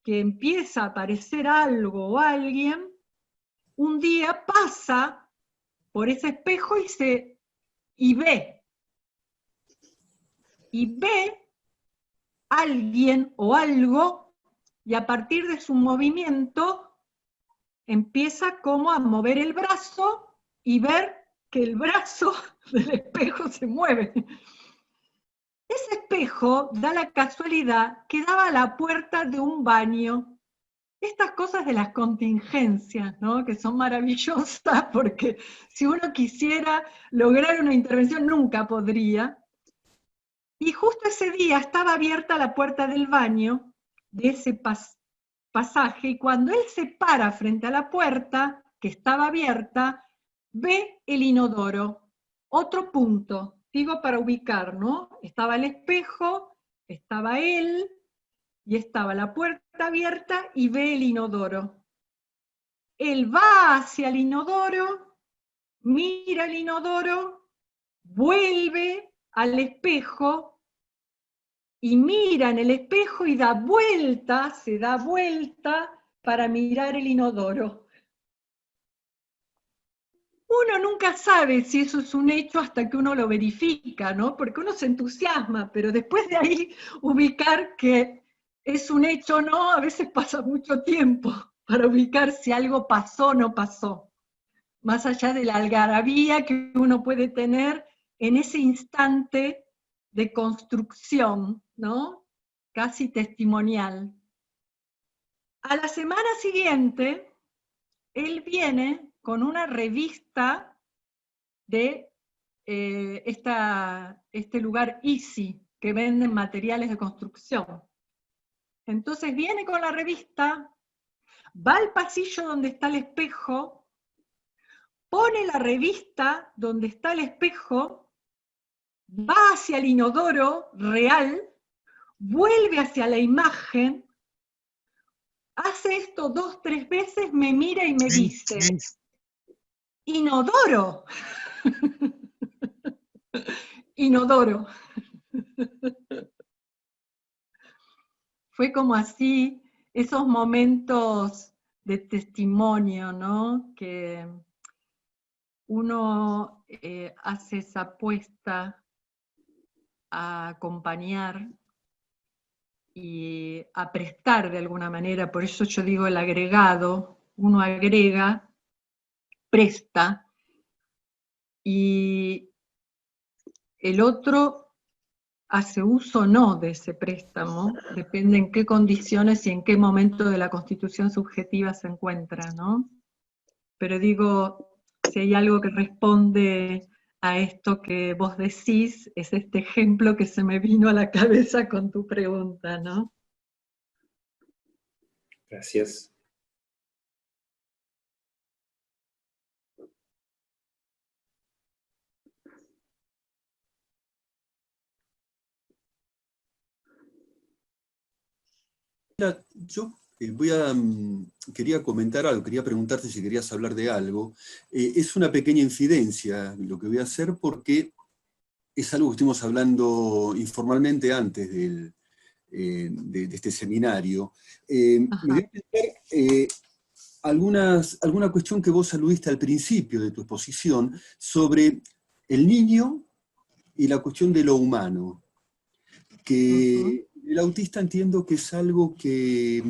que empieza a aparecer algo o alguien, un día pasa por ese espejo y ve alguien o algo, y a partir de su movimiento empieza como a mover el brazo y ver que el brazo del espejo se mueve. Ese espejo da la casualidad que daba a la puerta de un baño, estas cosas de las contingencias, ¿no? Que son maravillosas, porque si uno quisiera lograr una intervención nunca podría. Y justo ese día estaba abierta la puerta del baño de ese pasaje, y cuando él se para frente a la puerta, que estaba abierta, ve el inodoro. Otro punto, digo para ubicar, ¿no? Estaba el espejo, estaba él, y estaba la puerta abierta y ve el inodoro. Él va hacia el inodoro, mira el inodoro, vuelve al espejo y mira en el espejo y da vuelta, se da vuelta para mirar el inodoro. Uno nunca sabe si eso es un hecho hasta que uno lo verifica, ¿no? Porque uno se entusiasma, pero después de ahí ubicar que es un hecho o no, a veces pasa mucho tiempo para ubicar si algo pasó o no pasó. Más allá de la algarabía que uno puede tener en ese instante de construcción, ¿no? Casi testimonial. A la semana siguiente, él viene con una revista de este lugar Easy, que venden materiales de construcción. Entonces viene con la revista, va al pasillo donde está el espejo, pone la revista donde está el espejo, va hacia el inodoro real, vuelve hacia la imagen, hace esto 2, 3 veces, me mira y me dice, inodoro. Inodoro. Fue como así, esos momentos de testimonio, ¿no? Que uno hace esa apuesta a acompañar y a prestar de alguna manera, por eso yo digo el agregado, uno agrega, presta, y el otro hace uso o no de ese préstamo, depende en qué condiciones y en qué momento de la constitución subjetiva se encuentra, ¿no? Pero digo, si hay algo que responde a esto que vos decís, es este ejemplo que se me vino a la cabeza con tu pregunta, ¿no? Gracias. Mira, yo quería comentar algo, quería preguntarte si querías hablar de algo. Es una pequeña infidencia lo que voy a hacer porque es algo que estuvimos hablando informalmente antes de este seminario. Me dio a pensar alguna cuestión que vos aludiste al principio de tu exposición sobre el niño y la cuestión de lo humano, que el autista entiendo que es algo que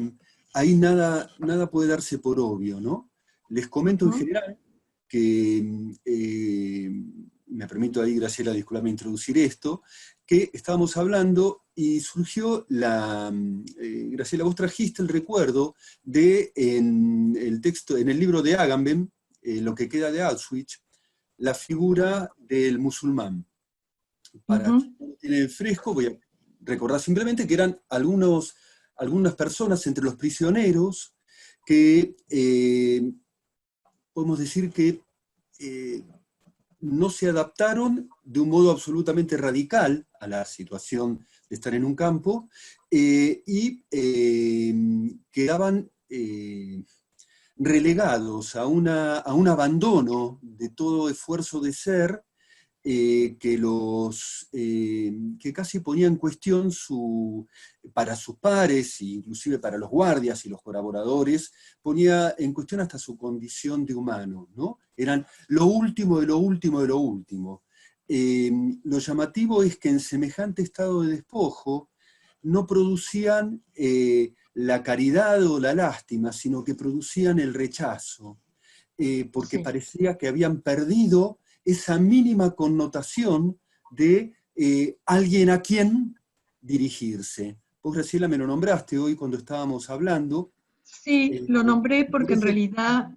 ahí nada puede darse por obvio, ¿no? Les comento en general que, me permito ahí, Graciela, disculpame introducir esto, que estábamos hablando y surgió Graciela, vos trajiste el recuerdo de, en el libro de Agamben, Lo que queda de Auschwitz, la figura del musulmán. Para quien no lo tiene fresco, voy a recordar simplemente que eran algunas personas entre los prisioneros que podemos decir que no se adaptaron de un modo absolutamente radical a la situación de estar en un campo y quedaban relegados a un abandono de todo esfuerzo de ser que casi ponía en cuestión para sus pares, inclusive para los guardias y los colaboradores, ponía en cuestión hasta su condición de humano, ¿no? Eran lo último de lo último de lo último. Lo llamativo es que en semejante estado de despojo no producían la caridad o la lástima, sino que producían el rechazo, porque parecía que habían perdido esa mínima connotación de alguien a quien dirigirse. Vos, Graciela, me lo nombraste hoy cuando estábamos hablando, Sí, lo nombré porque en realidad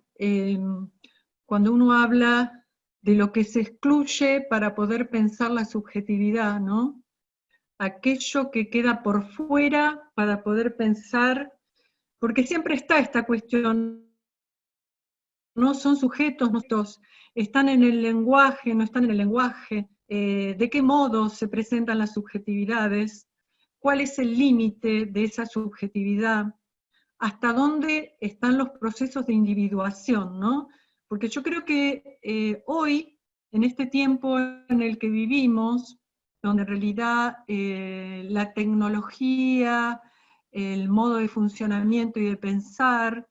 cuando uno habla de lo que se excluye para poder pensar la subjetividad, ¿no? Aquello que queda por fuera para poder pensar, porque siempre está esta cuestión, no son sujetos, no están en el lenguaje, no están en el lenguaje, de qué modo se presentan las subjetividades, cuál es el límite de esa subjetividad, hasta dónde están los procesos de individuación, ¿no? Porque yo creo que hoy, en este tiempo en el que vivimos, donde en realidad la tecnología, el modo de funcionamiento y de pensar,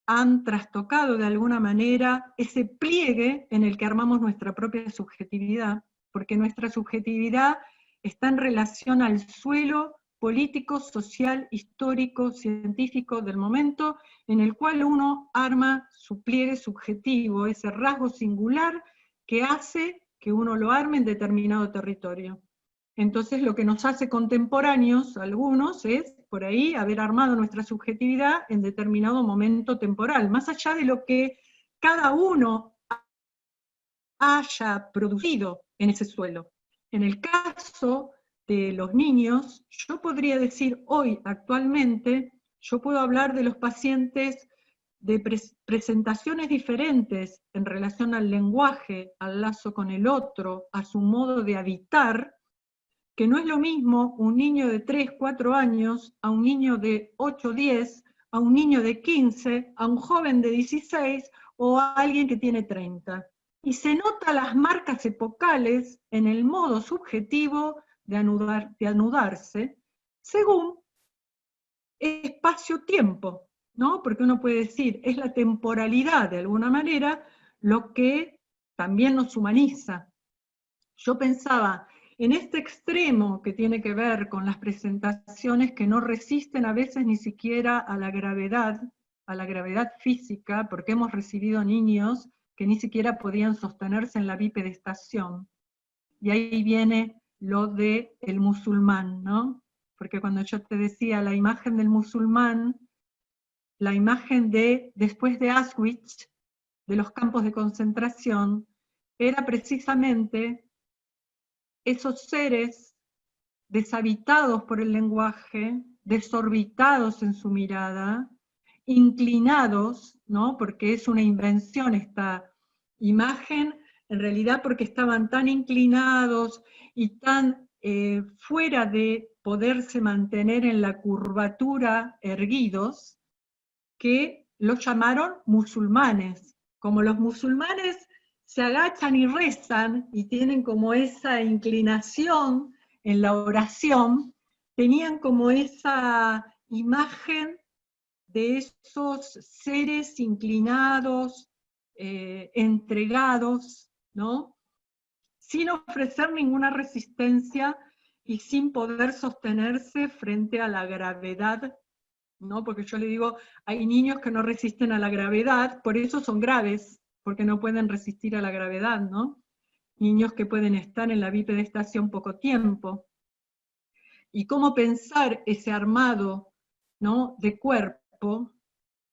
han trastocado de alguna manera ese pliegue en el que armamos nuestra propia subjetividad, porque nuestra subjetividad está en relación al suelo político, social, histórico, científico del momento en el cual uno arma su pliegue subjetivo, ese rasgo singular que hace que uno lo arme en determinado territorio. Entonces lo que nos hace contemporáneos, algunos, es por ahí haber armado nuestra subjetividad en determinado momento temporal, más allá de lo que cada uno haya producido en ese suelo. En el caso de los niños, yo podría decir hoy, actualmente, yo puedo hablar de los pacientes de presentaciones diferentes en relación al lenguaje, al lazo con el otro, a su modo de habitar, que no es lo mismo un niño de 3, 4 años, a un niño de 8, 10, a un niño de 15, a un joven de 16 o a alguien que tiene 30. Y se notan las marcas epocales en el modo subjetivo de anudarse según espacio-tiempo, ¿no? Porque uno puede decir, es la temporalidad de alguna manera lo que también nos humaniza. Yo pensaba, en este extremo que tiene que ver con las presentaciones que no resisten a veces ni siquiera a la gravedad física, porque hemos recibido niños que ni siquiera podían sostenerse en la bipedestación. Y ahí viene lo del musulmán, ¿no? Porque cuando yo te decía la imagen del musulmán, la imagen de después de Auschwitz, de los campos de concentración, era precisamente esos seres deshabitados por el lenguaje, desorbitados en su mirada, inclinados, ¿no? Porque es una invención esta imagen, en realidad porque estaban tan inclinados y tan fuera de poderse mantener en la curvatura erguidos, que los llamaron musulmanes. Como los musulmanes se agachan y rezan y tienen como esa inclinación en la oración, tenían como esa imagen de esos seres inclinados, entregados, ¿no? Sin ofrecer ninguna resistencia y sin poder sostenerse frente a la gravedad, ¿no? Porque yo le digo, hay niños que no resisten a la gravedad, por eso son graves, porque no pueden resistir a la gravedad, ¿no? Niños que pueden estar en la bipedestación poco tiempo. Y cómo pensar ese armado, ¿no? De cuerpo,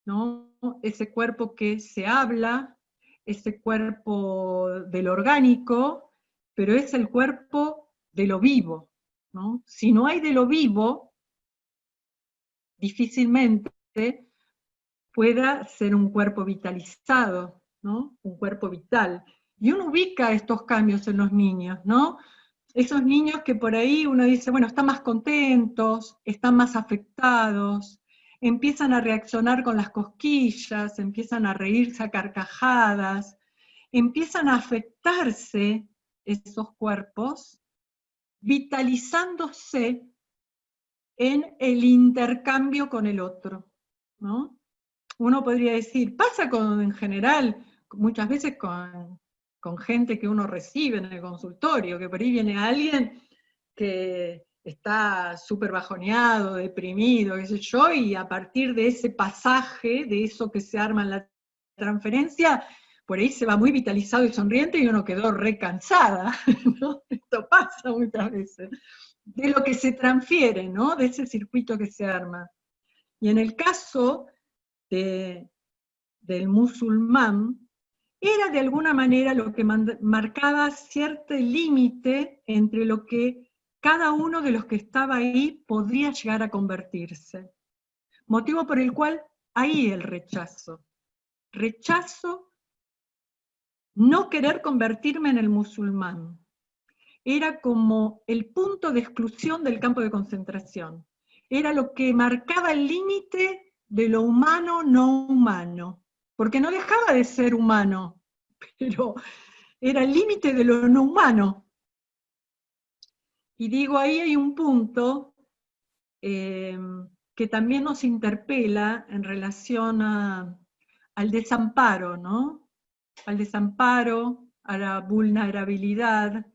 ¿no? Ese cuerpo que se habla, ese cuerpo del orgánico, pero es el cuerpo de lo vivo, ¿no? Si no hay de lo vivo, difícilmente pueda ser un cuerpo vitalizado, ¿no? Un cuerpo vital. Y uno ubica estos cambios en los niños, ¿no? Esos niños que por ahí uno dice, bueno, están más contentos, están más afectados, empiezan a reaccionar con las cosquillas, empiezan a reírse a carcajadas, empiezan a afectarse esos cuerpos, vitalizándose en el intercambio con el otro, ¿no? Uno podría decir, pasa en general, muchas veces con gente que uno recibe en el consultorio, que por ahí viene alguien que está súper bajoneado, deprimido, qué sé yo, y a partir de ese pasaje, de eso que se arma en la transferencia, por ahí se va muy vitalizado y sonriente y uno quedó re cansada, ¿no? Esto pasa muchas veces, de lo que se transfiere, ¿no? De ese circuito que se arma. Y en el caso del musulmán, era de alguna manera lo que marcaba cierto límite entre lo que cada uno de los que estaba ahí podría llegar a convertirse. Motivo por el cual ahí el rechazo. Rechazo no querer convertirme en el musulmán. Era como el punto de exclusión del campo de concentración. Era lo que marcaba el límite de lo humano no humano. Porque no dejaba de ser humano, pero era el límite de lo no humano. Y digo, ahí hay un punto que también nos interpela en relación al desamparo, ¿no? Al desamparo, a la vulnerabilidad.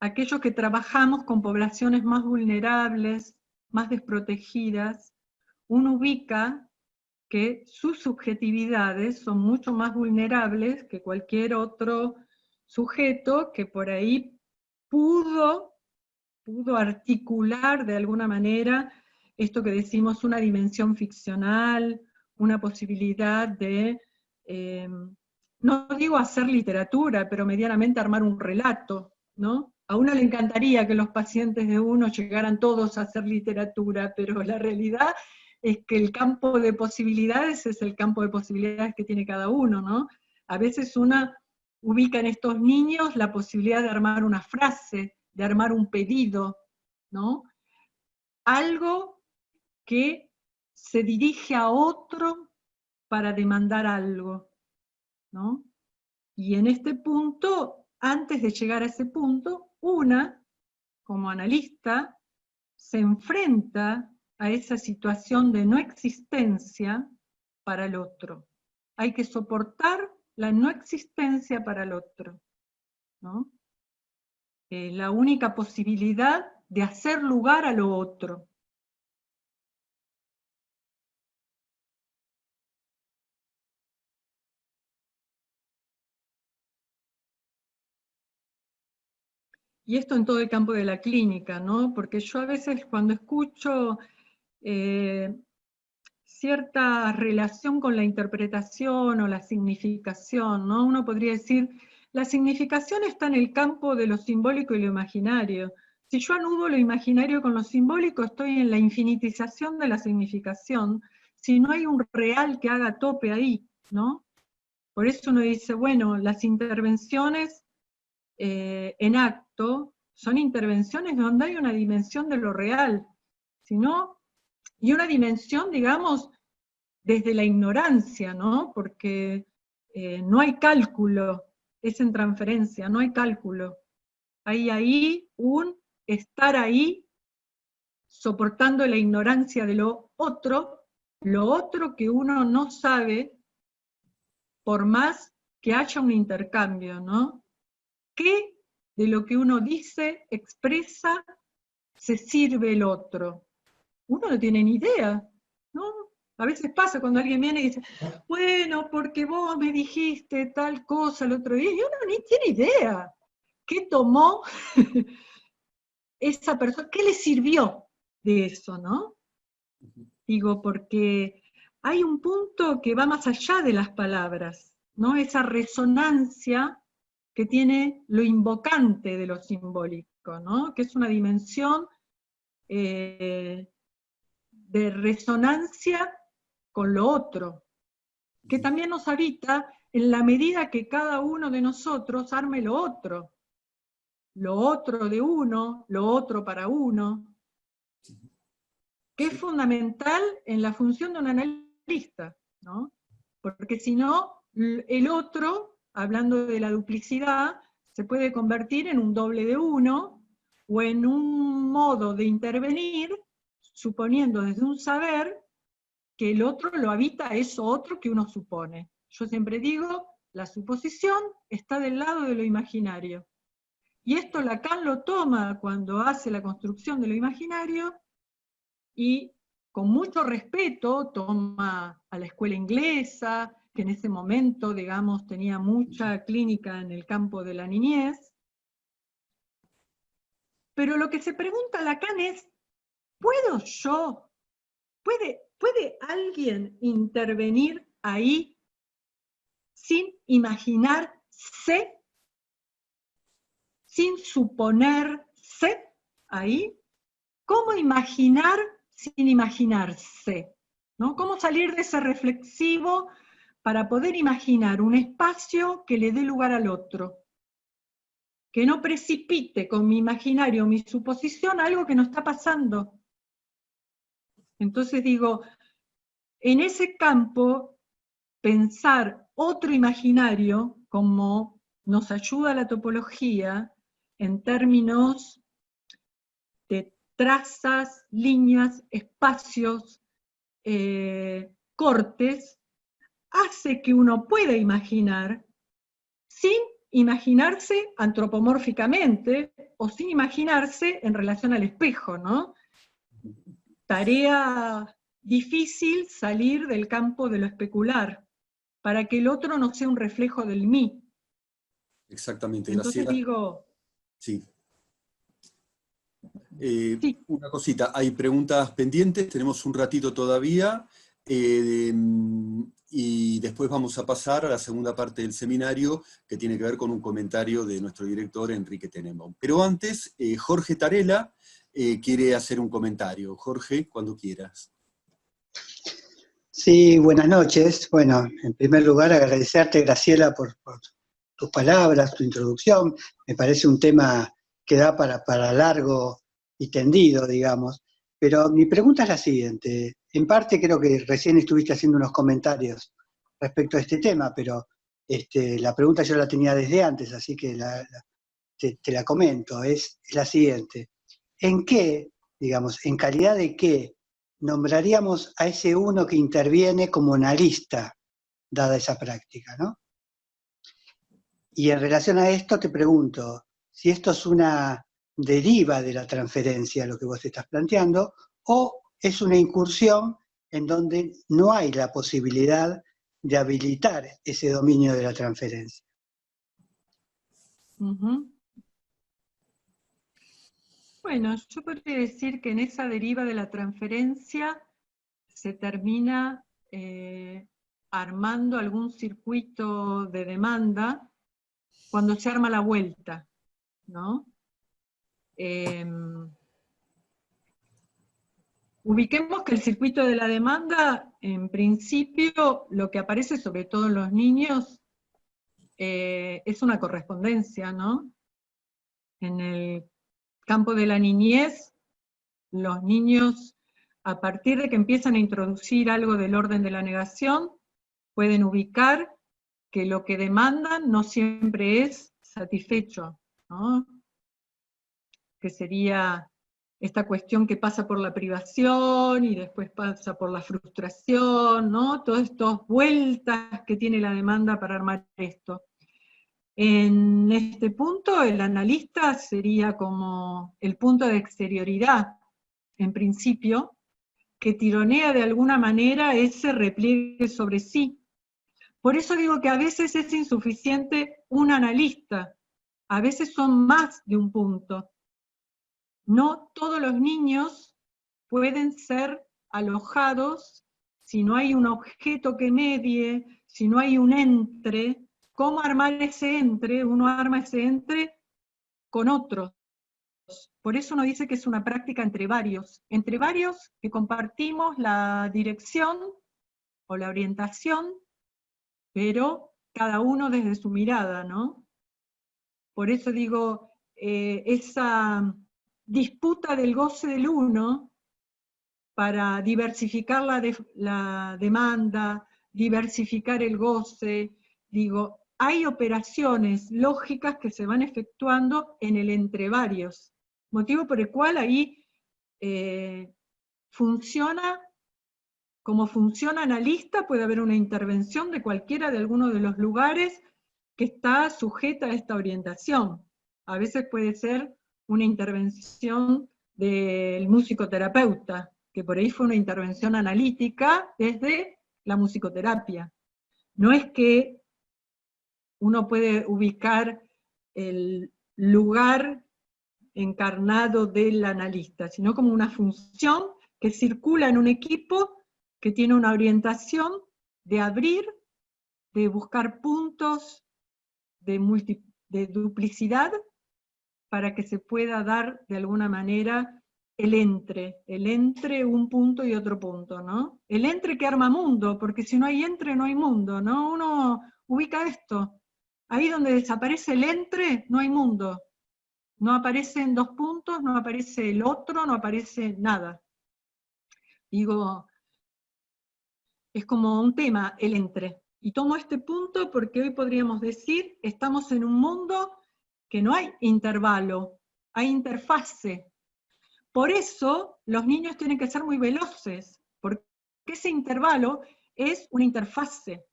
Aquellos que trabajamos con poblaciones más vulnerables, más desprotegidas, uno ubica que sus subjetividades son mucho más vulnerables que cualquier otro sujeto que por ahí pudo articular de alguna manera esto que decimos una dimensión ficcional, una posibilidad de, no digo hacer literatura, pero medianamente armar un relato, ¿no? A uno le encantaría que los pacientes de uno llegaran todos a hacer literatura, pero la realidad es que el campo de posibilidades es el campo de posibilidades que tiene cada uno, ¿no? A veces una ubica en estos niños la posibilidad de armar una frase, de armar un pedido, ¿no? Algo que se dirige a otro para demandar algo, ¿no? Y en este punto, antes de llegar a ese punto, una, como analista, se enfrenta a esa situación de no existencia para el otro. Hay que soportar la no existencia para el otro, ¿no? La única posibilidad de hacer lugar a lo otro. Y esto en todo el campo de la clínica, ¿no? Porque yo a veces cuando escucho cierta relación con la interpretación o la significación, ¿no? Uno podría decir, la significación está en el campo de lo simbólico y lo imaginario. Si yo anudo lo imaginario con lo simbólico, estoy en la infinitización de la significación, si no hay un real que haga tope ahí, ¿no? Por eso uno dice, bueno, las intervenciones en acto son intervenciones donde hay una dimensión de lo real, sino, y una dimensión, digamos, desde la ignorancia, ¿no? Porque no hay cálculo, es en transferencia, no hay cálculo. Hay ahí un estar ahí soportando la ignorancia de lo otro que uno no sabe, por más que haya un intercambio, ¿no? ¿Qué de lo que uno dice, expresa, se sirve el otro? Uno no tiene ni idea, ¿no? A veces pasa cuando alguien viene y dice, bueno, porque vos me dijiste tal cosa el otro día, y uno ni tiene idea. ¿Qué tomó esa persona? ¿Qué le sirvió de eso, no? Digo, porque hay un punto que va más allá de las palabras, ¿no? Esa resonancia que tiene lo invocante de lo simbólico, ¿no? Que es una dimensión de resonancia con lo otro, que también nos habita en la medida que cada uno de nosotros arme lo otro de uno, lo otro para uno, que es fundamental en la función de un analista, ¿no? Porque si no, el otro, hablando de la duplicidad, se puede convertir en un doble de uno, o en un modo de intervenir, suponiendo desde un saber que el otro lo habita eso otro que uno supone. Yo siempre digo, la suposición está del lado de lo imaginario. Y esto Lacan lo toma cuando hace la construcción de lo imaginario, y con mucho respeto toma a la escuela inglesa, que en ese momento, digamos, tenía mucha clínica en el campo de la niñez. Pero lo que se pregunta Lacan es, ¿puedo yo? ¿Puede alguien intervenir ahí sin imaginarse, sin suponerse ahí? ¿Cómo imaginar sin imaginarse? ¿No? ¿Cómo salir de ese reflexivo para poder imaginar un espacio que le dé lugar al otro? Que no precipite con mi imaginario, mi suposición, algo que no está pasando. Entonces digo, en ese campo, pensar otro imaginario, como nos ayuda la topología, en términos de trazas, líneas, espacios, cortes, hace que uno pueda imaginar sin imaginarse antropomórficamente o sin imaginarse en relación al espejo, ¿no? Tarea difícil salir del campo de lo especular, para que el otro no sea un reflejo del mí. Exactamente, Entonces Graciela. digo, Sí. sí, Una cosita, hay preguntas pendientes, tenemos un ratito todavía, y después vamos a pasar a la segunda parte del seminario, que tiene que ver con un comentario de nuestro director Enrique Tenenbaum. Pero antes, Jorge Tarela quiere hacer un comentario. Jorge, cuando quieras. Sí, buenas noches. Bueno, en primer lugar agradecerte, Graciela, por tus palabras, tu introducción. Me parece un tema que da para largo y tendido, digamos. Pero mi pregunta es la siguiente. En parte creo que recién estuviste haciendo unos comentarios respecto a este tema, pero la pregunta yo la tenía desde antes, así que te la comento. Es la siguiente. ¿En qué, digamos, en calidad de qué nombraríamos a ese uno que interviene como analista, dada esa práctica, ¿no? Y en relación a esto te pregunto, si esto es una deriva de la transferencia, lo que vos estás planteando, o es una incursión en donde no hay la posibilidad de habilitar ese dominio de la transferencia. Bueno, yo podría decir que en esa deriva de la transferencia se termina armando algún circuito de demanda cuando se arma la vuelta, ¿no? Ubiquemos que el circuito de la demanda, en principio, lo que aparece sobre todo en los niños es una correspondencia, ¿no? En el campo de la niñez, los niños, a partir de que empiezan a introducir algo del orden de la negación, pueden ubicar que lo que demandan no siempre es satisfecho, ¿no? Que sería esta cuestión que pasa por la privación y después pasa por la frustración, ¿no? Todas estas vueltas que tiene la demanda para armar esto. En este punto, el analista sería como el punto de exterioridad, en principio, que tironea de alguna manera ese repliegue sobre sí. Por eso digo que a veces es insuficiente un analista, a veces son más de un punto. No todos los niños pueden ser alojados si no hay un objeto que medie, si no hay un entre. ¿Cómo armar ese entre? Uno arma ese entre con otros. Por eso uno dice que es una práctica entre varios que compartimos la dirección o la orientación, pero cada uno desde su mirada, ¿no? Por eso digo, esa disputa del goce del uno para diversificar la demanda, diversificar el goce, digo, hay operaciones lógicas que se van efectuando en el entre varios, motivo por el cual ahí funciona, como funciona analista, puede haber una intervención de cualquiera de alguno de los lugares que está sujeta a esta orientación. A veces puede ser una intervención del musicoterapeuta, que por ahí fue una intervención analítica desde la musicoterapia. No es que uno puede ubicar el lugar encarnado del analista, sino como una función que circula en un equipo que tiene una orientación de abrir, de buscar puntos de duplicidad para que se pueda dar de alguna manera el entre un punto y otro punto, ¿no? El entre que arma mundo, porque si no hay entre no hay mundo, ¿no? Uno ubica esto, ahí donde desaparece el entre no hay mundo, no aparecen dos puntos, no aparece el otro, no aparece nada. Digo, es como un tema, el entre. Y tomo este punto porque hoy podríamos decir, estamos en un mundo que no hay intervalo, hay interfase. Por eso los niños tienen que ser muy veloces, porque ese intervalo es una interfase.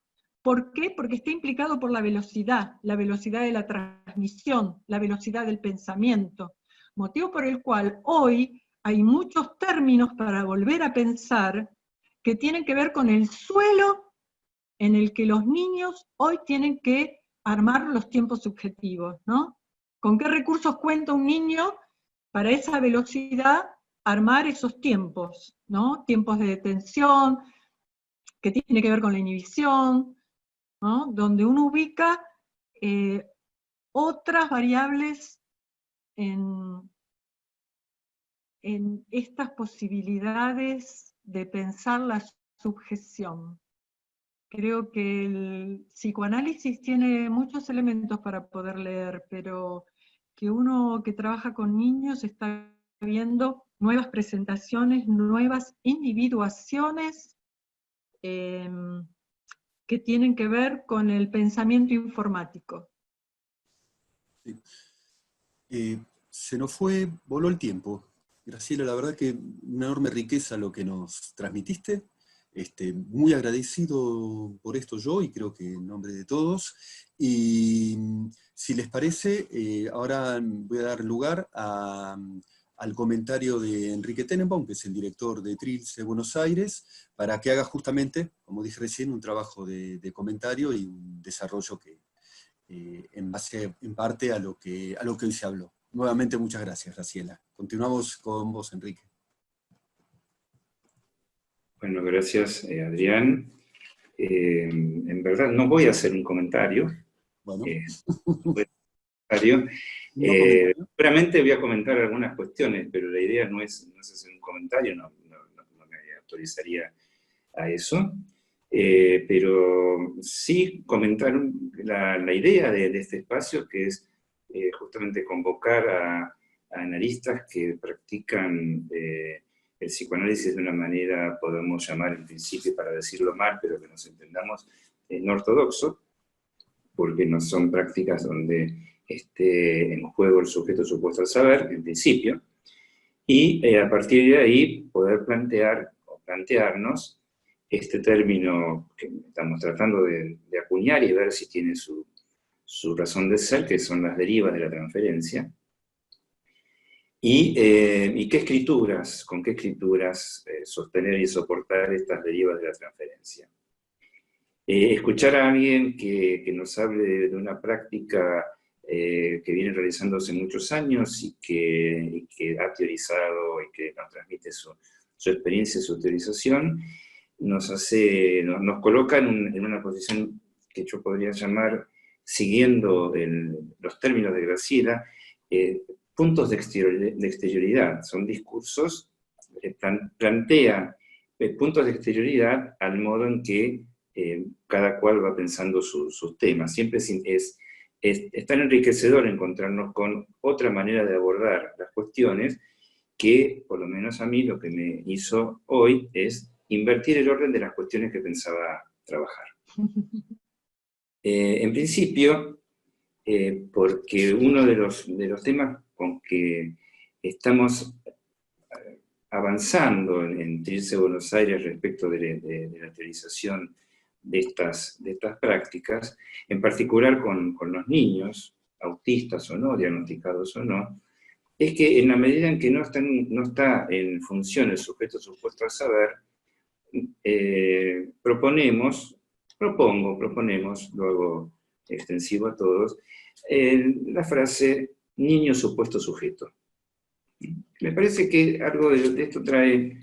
¿Por qué? Porque está implicado por la velocidad de la transmisión, la velocidad del pensamiento. Motivo por el cual hoy hay muchos términos para volver a pensar que tienen que ver con el suelo en el que los niños hoy tienen que armar los tiempos subjetivos, ¿no? ¿Con qué recursos cuenta un niño para esa velocidad armar esos tiempos, ¿no? Tiempos de detención, que tiene que ver con la inhibición, ¿no? Donde uno ubica otras variables en estas posibilidades de pensar la subjeción. Creo que el psicoanálisis tiene muchos elementos para poder leer, pero que uno que trabaja con niños está viendo nuevas presentaciones, nuevas individuaciones que tienen que ver con el pensamiento informático. Sí. Se nos voló el tiempo. Graciela, la verdad que una enorme riqueza lo que nos transmitiste. Muy agradecido por esto yo, y creo que en nombre de todos. Y si les parece, ahora voy a dar lugar al comentario de Enrique Tenenbaum, que es el director de Trilce Buenos Aires, para que haga justamente, como dije recién, un trabajo de comentario y un desarrollo que en base en parte a lo que hoy se habló. Nuevamente muchas gracias, Graciela. Continuamos con vos, Enrique. Bueno, gracias, Adrián. En verdad no voy a hacer un comentario. Bueno. Seguramente voy a comentar algunas cuestiones, pero la idea no es hacer un comentario, no me autorizaría a eso. Pero sí comentar la idea de este espacio, que es justamente convocar a analistas que practican el psicoanálisis de una manera, podemos llamar en principio, para decirlo mal, pero que nos entendamos, no ortodoxo, porque no son prácticas donde esté en juego el sujeto supuesto al saber, en principio, y a partir de ahí poder plantearnos este término que estamos tratando de acuñar y ver si tiene su razón de ser, que son las derivas de la transferencia, y con qué escrituras sostener y soportar estas derivas de la transferencia. Escuchar a alguien que nos hable de una práctica que viene realizando hace muchos años y que ha teorizado y que nos transmite su experiencia y su teorización, nos coloca en una posición que yo podría llamar, siguiendo los términos de Graciela, puntos de exterioridad. Son discursos que plantean puntos de exterioridad al modo en que cada cual va pensando sus temas. Siempre es tan enriquecedor encontrarnos con otra manera de abordar las cuestiones que, por lo menos a mí, lo que me hizo hoy es invertir el orden de las cuestiones que pensaba trabajar. En principio, porque uno de los temas con que estamos avanzando en Trilce Buenos Aires respecto de la teorización de estas prácticas, en particular con los niños, autistas o no, diagnosticados o no, es que en la medida en que no está en función el sujeto supuesto al saber, proponemos, lo hago extensivo a todos, la frase niño supuesto sujeto. Me parece que algo de esto trae,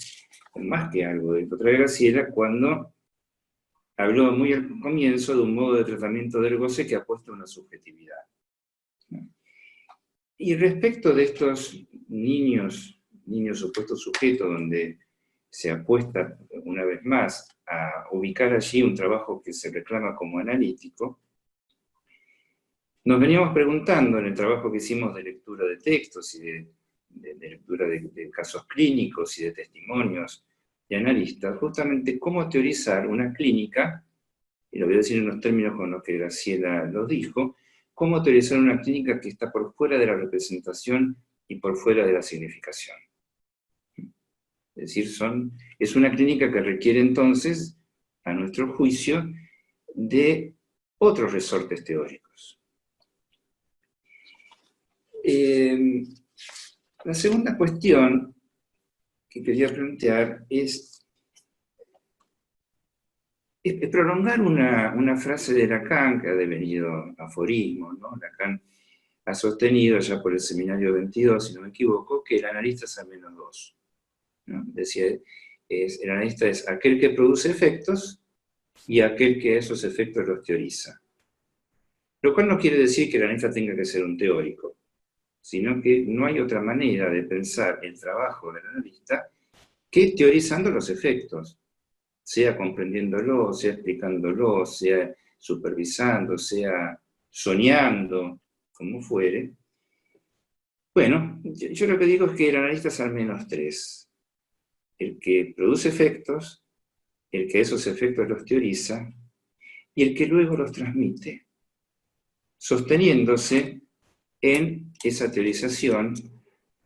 más que algo de esto trae Graciela, cuando habló muy al comienzo de un modo de tratamiento del goce que apuesta a una subjetividad. Y respecto de estos niños supuestos sujetos, donde se apuesta una vez más a ubicar allí un trabajo que se reclama como analítico, nos veníamos preguntando en el trabajo que hicimos de lectura de textos y de lectura de casos clínicos y de testimonios de analistas, justamente cómo teorizar una clínica, y lo voy a decir en los términos con los que Graciela lo dijo, cómo teorizar una clínica que está por fuera de la representación y por fuera de la significación. Es decir, es una clínica que requiere entonces, a nuestro juicio, de otros resortes teóricos. La segunda cuestión que quería plantear es prolongar una frase de Lacan, que ha devenido aforismo, ¿no? Lacan ha sostenido ya por el seminario 22, si no me equivoco, que el analista es al menos dos, ¿no? Decía, el analista es aquel que produce efectos y aquel que esos efectos los teoriza. Lo cual no quiere decir que el analista tenga que ser un teórico, sino que no hay otra manera de pensar el trabajo del analista que teorizando los efectos, sea comprendiéndolo, sea explicándolo, sea supervisando, sea soñando, como fuere. Bueno, yo lo que digo es que el analista es al menos tres. El que produce efectos, el que esos efectos los teoriza, y el que luego los transmite, sosteniéndose en esa teorización,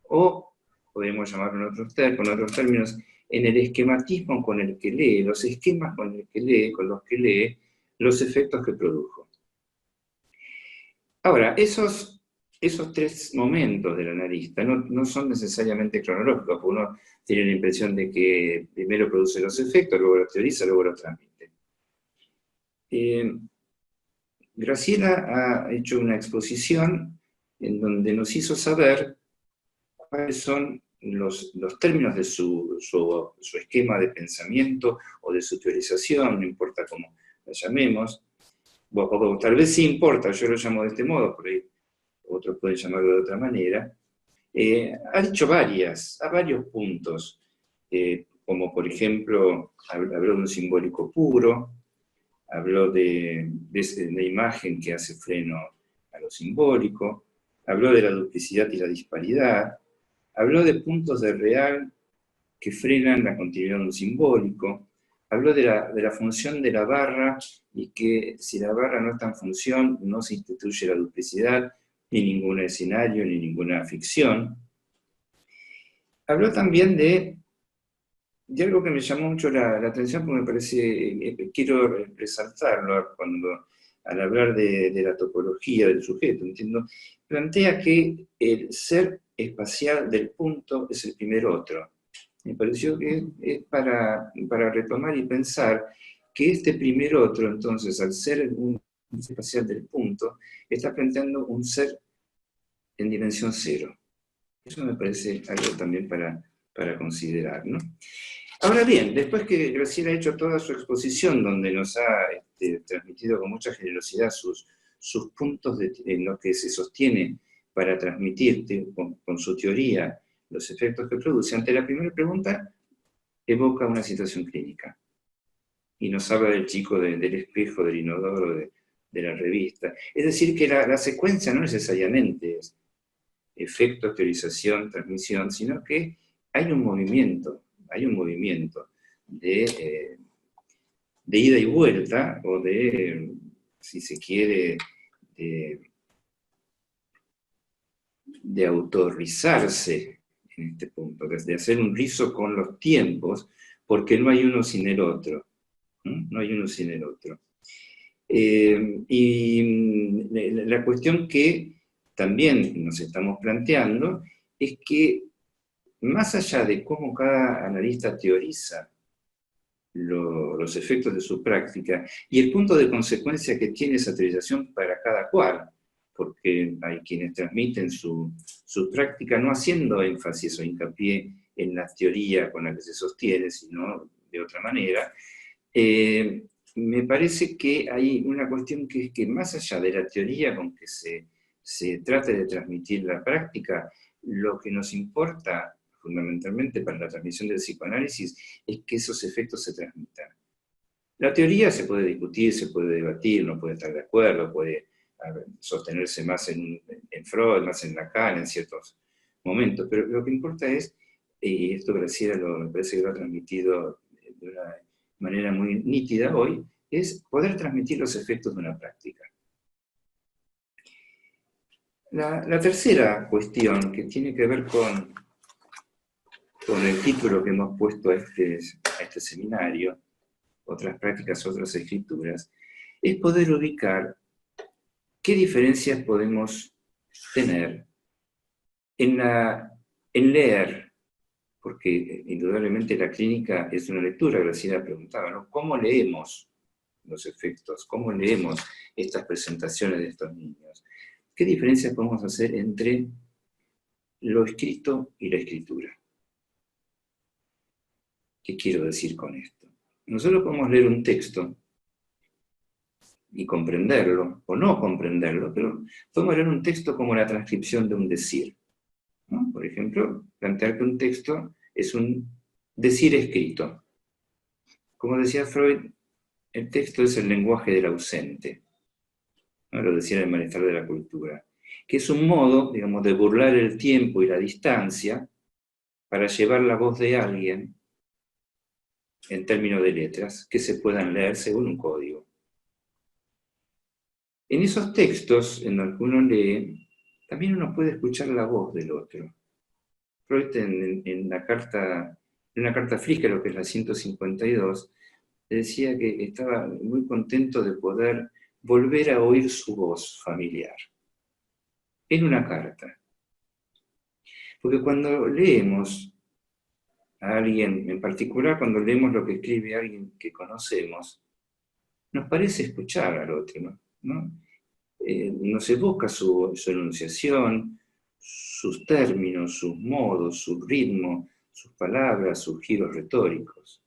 o podemos llamarlo con otros términos, en el esquematismo con el que lee, los esquemas con los que lee, los efectos que produjo. Ahora, esos tres momentos del analista no son necesariamente cronológicos, porque uno tiene la impresión de que primero produce los efectos, luego los teoriza, luego los transmite. Graciela ha hecho una exposición en donde nos hizo saber cuáles son los términos de su esquema de pensamiento o de su teorización, no importa cómo lo llamemos, o tal vez sí importa, yo lo llamo de este modo, por ahí otros pueden llamarlo de otra manera. Ha dicho varios puntos, como por ejemplo, habló de un simbólico puro, habló de imagen que hace freno a lo simbólico, habló de la duplicidad y la disparidad, habló de puntos de real que frenan la continuidad de un simbólico, habló de la función de la barra y que si la barra no está en función no se instituye la duplicidad, ni ningún escenario, ni ninguna ficción. Habló también de algo que me llamó mucho la atención, porque me parece, quiero resaltarlo al hablar de la topología del sujeto, entiendo, plantea que el ser espacial del punto es el primer otro. Me pareció que es para retomar y pensar que este primer otro, entonces, al ser un espacial del punto, está planteando un ser en dimensión cero. Eso me parece algo también para considerar, ¿no? Ahora bien, después que Graciela ha hecho toda su exposición, donde nos ha transmitido con mucha generosidad sus puntos en los que se sostiene para transmitirte con su teoría los efectos que produce, ante la primera pregunta evoca una situación clínica. Y nos habla del chico del espejo, del inodoro, de la revista. Es decir, que la secuencia no necesariamente es efecto, teorización, transmisión, sino que hay un movimiento de ida y vuelta, o de, si se quiere, de autorrizarse en este punto, de hacer un rizo con los tiempos, porque no hay uno sin el otro. No hay uno sin el otro. Y la cuestión que también nos estamos planteando es que, más allá de cómo cada analista teoriza los efectos de su práctica y el punto de consecuencia que tiene esa teorización para cada cual, porque hay quienes transmiten su práctica no haciendo énfasis o hincapié en la teoría con la que se sostiene, sino de otra manera. Me parece que hay una cuestión que es que más allá de la teoría con que se trate de transmitir la práctica, lo que nos importa fundamentalmente para la transmisión del psicoanálisis es que esos efectos se transmitan. La teoría se puede discutir, se puede debatir, uno puede estar de acuerdo, puede sostenerse más en Freud, más en Lacan en ciertos momentos, pero lo que importa es, y esto Graciela me parece que lo ha transmitido de una manera muy nítida hoy, es poder transmitir los efectos de una práctica. La tercera cuestión, que tiene que ver con el título que hemos puesto a este seminario, otras prácticas, otras escrituras, es poder ubicar qué diferencias podemos tener en leer, porque indudablemente la clínica es una lectura. Graciela preguntaba, ¿no? ¿Cómo leemos los efectos? ¿Cómo leemos estas presentaciones de estos niños? ¿Qué diferencias podemos hacer entre lo escrito y la escritura? ¿Qué quiero decir con esto? Nosotros podemos leer un texto y comprenderlo, o no comprenderlo, pero podemos leer un texto como la transcripción de un decir, ¿no? Por ejemplo, plantear que un texto es un decir escrito. Como decía Freud, el texto es el lenguaje del ausente, ¿no? Lo decía el Malestar de la Cultura, que es un modo, digamos, de burlar el tiempo y la distancia para llevar la voz de alguien en términos de letras que se puedan leer según un código. En esos textos en los que uno lee, también uno puede escuchar la voz del otro. Freud en una carta a Frígero, que es la 152, decía que estaba muy contento de poder volver a oír su voz familiar, en una carta. Porque cuando leemos a alguien, en particular cuando leemos lo que escribe alguien que conocemos, nos parece escuchar al otro, ¿no? No se busca su enunciación, sus términos, sus modos, su ritmo, sus palabras, sus giros retóricos.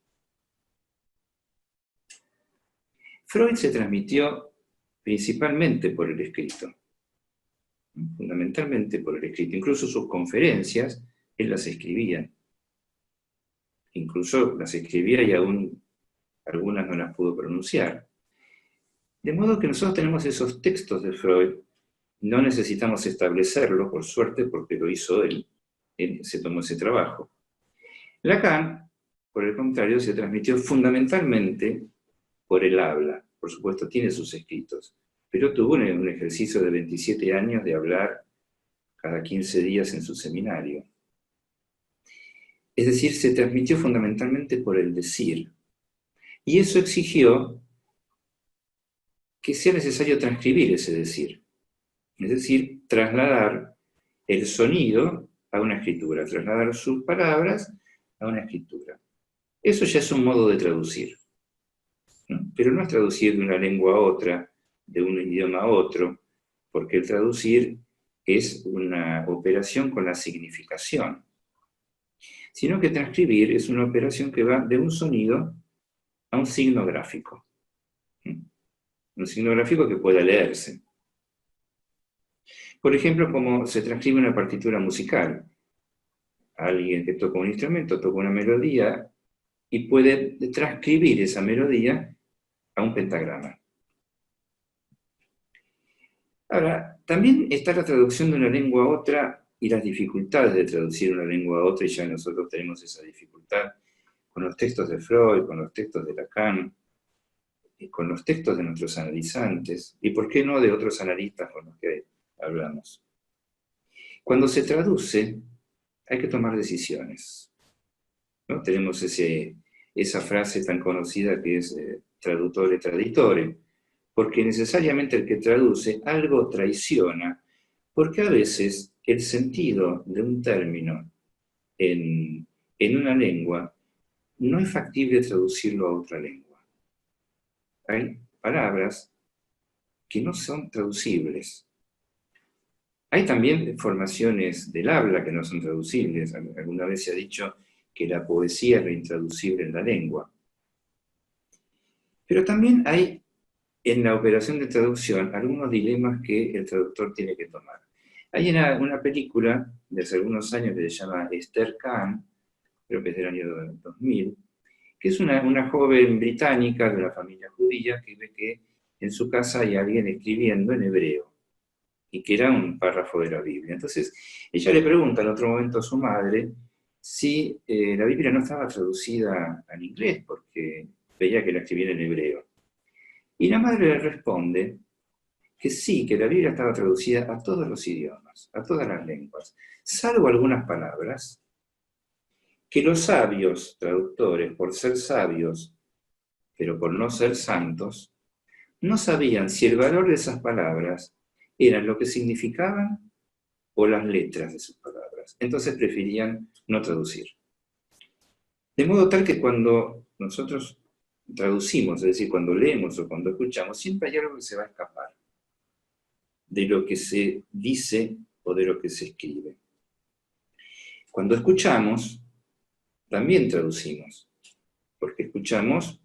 Freud se transmitió principalmente por el escrito, fundamentalmente por el escrito. Incluso sus conferencias, él las escribía. Incluso las escribía y aún algunas no las pudo pronunciar. De modo que nosotros tenemos esos textos de Freud, no necesitamos establecerlo, por suerte, porque lo hizo él se tomó ese trabajo. Lacan, por el contrario, se transmitió fundamentalmente por el habla. Por supuesto, tiene sus escritos, pero tuvo un ejercicio de 27 años de hablar cada 15 días en su seminario. Es decir, se transmitió fundamentalmente por el decir. Y eso exigió que sea necesario transcribir ese decir. Es decir, trasladar el sonido a una escritura, trasladar sus palabras a una escritura. Eso ya es un modo de traducir, ¿no? Pero no es traducir de una lengua a otra, de un idioma a otro, porque el traducir es una operación con la significación, sino que transcribir es una operación que va de un sonido a un signo gráfico. Un signo gráfico que pueda leerse. Por ejemplo, como se transcribe una partitura musical. Alguien que toca un instrumento, toca una melodía y puede transcribir esa melodía a un pentagrama. Ahora, también está la traducción de una lengua a otra y las dificultades de traducir una lengua a otra, y ya nosotros tenemos esa dificultad con los textos de Freud, con los textos de Lacan, y con los textos de nuestros analizantes, y por qué no de otros analistas con los que hablamos. Cuando se traduce, hay que tomar decisiones, ¿no? Tenemos esa frase tan conocida que es traduttore traditore, porque necesariamente el que traduce algo traiciona, porque a veces el sentido de un término en una lengua no es factible traducirlo a otra lengua. Hay palabras que no son traducibles. Hay también formaciones del habla que no son traducibles. Alguna vez se ha dicho que la poesía es lo intraducible en la lengua. Pero también hay en la operación de traducción algunos dilemas que el traductor tiene que tomar. Hay una película de hace algunos años que se llama Esther Kahn, creo que es del año 2000, que es una joven británica de una familia judía que ve que en su casa hay alguien escribiendo en hebreo, y que era un párrafo de la Biblia. Entonces, ella le pregunta en otro momento a su madre si la Biblia no estaba traducida al inglés, porque veía que la escribía en hebreo. Y la madre le responde que sí, que la Biblia estaba traducida a todos los idiomas, a todas las lenguas, salvo algunas palabras, que los sabios traductores, por ser sabios, pero por no ser santos, no sabían si el valor de esas palabras eran lo que significaban o las letras de sus palabras. Entonces preferían no traducir. De modo tal que cuando nosotros traducimos, es decir, cuando leemos o cuando escuchamos, siempre hay algo que se va a escapar de lo que se dice o de lo que se escribe. Cuando escuchamos, también traducimos, porque escuchamos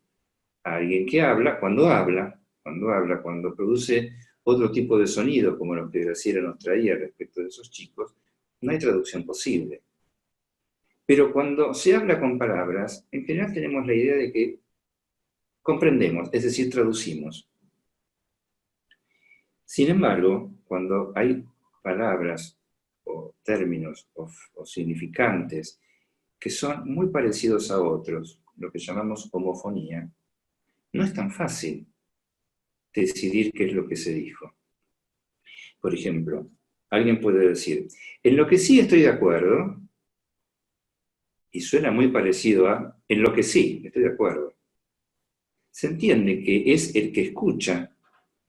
a alguien que habla, cuando produce otro tipo de sonido, como lo que Graciela nos traía respecto de esos chicos, no hay traducción posible. Pero cuando se habla con palabras, en general tenemos la idea de que comprendemos, es decir, traducimos. Sin embargo, cuando hay palabras o términos o significantes que son muy parecidos a otros, lo que llamamos homofonía, no es tan fácil decidir qué es lo que se dijo. Por ejemplo, alguien puede decir, en lo que sí estoy de acuerdo, y suena muy parecido a, en lo que sí estoy de acuerdo. Se entiende que es el que escucha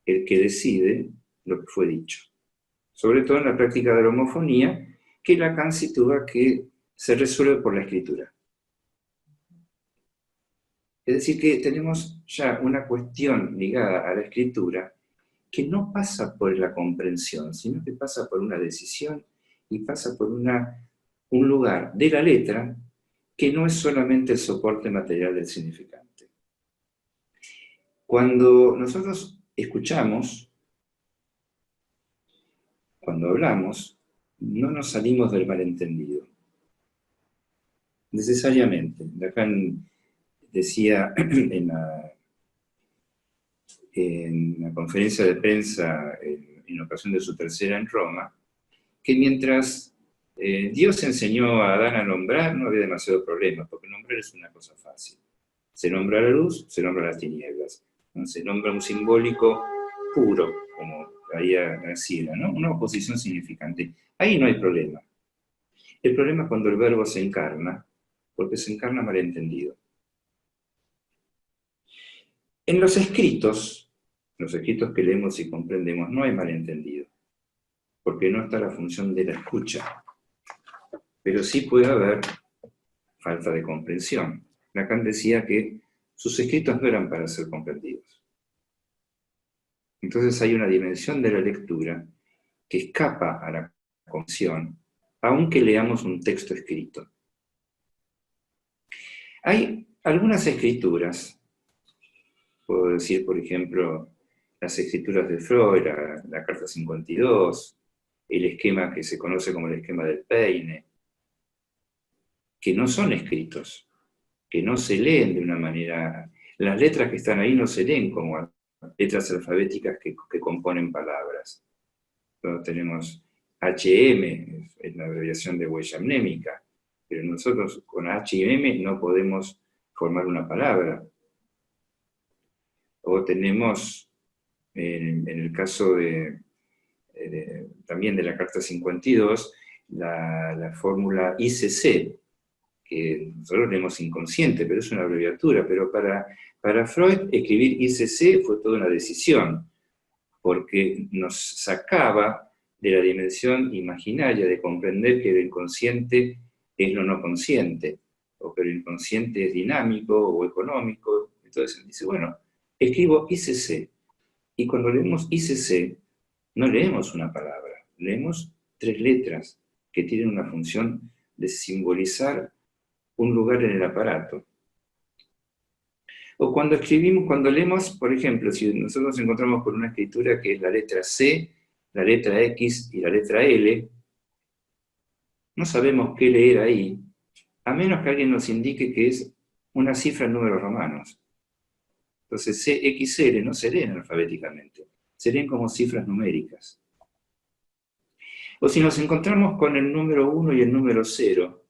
el que decide lo que fue dicho. Sobre todo en la práctica de la homofonía, que Lacan sitúa que se resuelve por la escritura. Es decir, que tenemos ya una cuestión ligada a la escritura que no pasa por la comprensión, sino que pasa por una decisión y pasa por un lugar de la letra que no es solamente el soporte material del significante. Cuando nosotros escuchamos, cuando hablamos, no nos salimos del malentendido. Necesariamente. Lacan decía en la conferencia de prensa en ocasión de su tercera en Roma, que mientras Dios enseñó a Adán a nombrar, no había demasiado problema, porque nombrar es una cosa fácil. Se nombra la luz, se nombra las tinieblas. ¿No? Se nombra un simbólico puro, como traía Graciela, ¿no? Una oposición significante. Ahí no hay problema. El problema es cuando el verbo se encarna, porque se encarna malentendido. En los escritos que leemos y comprendemos, no hay malentendido, porque no está la función de la escucha. Pero sí puede haber falta de comprensión. Lacan decía que sus escritos no eran para ser comprendidos. Entonces hay una dimensión de la lectura que escapa a la comprensión, aunque leamos un texto escrito. Hay algunas escrituras, puedo decir, por ejemplo, las escrituras de Freud, la Carta 52, el esquema que se conoce como el esquema del peine, que no son escritos, que no se leen de una manera. Las letras que están ahí no se leen como letras alfabéticas que componen palabras. Entonces tenemos HM, es la abreviación de huella mnémica, pero nosotros con H y M no podemos formar una palabra. O tenemos, en el caso también de la Carta 52, la fórmula ICC, que nosotros leemos inconsciente, pero es una abreviatura, pero para Freud escribir ICC fue toda una decisión, porque nos sacaba de la dimensión imaginaria de comprender que lo inconsciente es lo no consciente, o que lo inconsciente es dinámico o económico. Entonces él dice, bueno, escribo ICC, y cuando leemos ICC, no leemos una palabra, leemos 3 letras que tienen una función de simbolizar un lugar en el aparato. O cuando escribimos, cuando leemos, por ejemplo, si nosotros nos encontramos con una escritura que es la letra C, la letra X y la letra L, no sabemos qué leer ahí, a menos que alguien nos indique que es una cifra en números romanos. Entonces C, X, L no se leen alfabéticamente, se leen como cifras numéricas. O si nos encontramos con el número 1 y el número 0,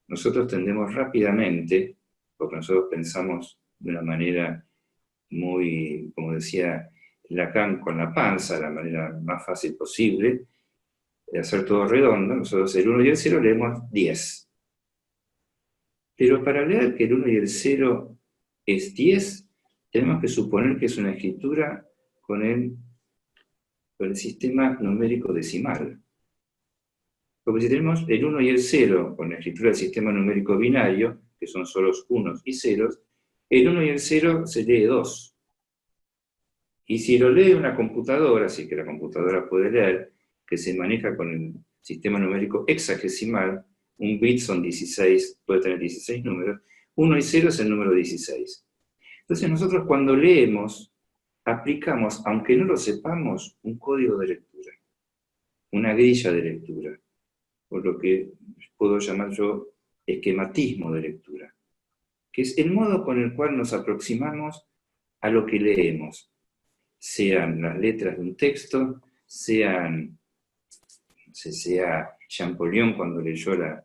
nosotros tendemos rápidamente, porque nosotros pensamos de una manera muy, como decía Lacan, con la panza, la manera más fácil posible, de hacer todo redondo, nosotros el 1 y el 0 leemos 10. Pero para leer que el 1 y el 0 es 10, tenemos que suponer que es una escritura con el sistema numérico decimal. Porque si tenemos el 1 y el 0 con la escritura del sistema numérico binario, que son solo unos y ceros, el 1 y el 0 se lee 2. Y si lo lee una computadora, así que la computadora puede leer, que se maneja con el sistema numérico hexagesimal, un bit son 16, puede tener 16 números, 1 y 0 es el número 16. Entonces nosotros cuando leemos, aplicamos, aunque no lo sepamos, un código de lectura, una grilla de lectura, o lo que puedo llamar yo esquematismo de lectura, que es el modo con el cual nos aproximamos a lo que leemos, sean las letras de un texto, sea Champollion cuando leyó la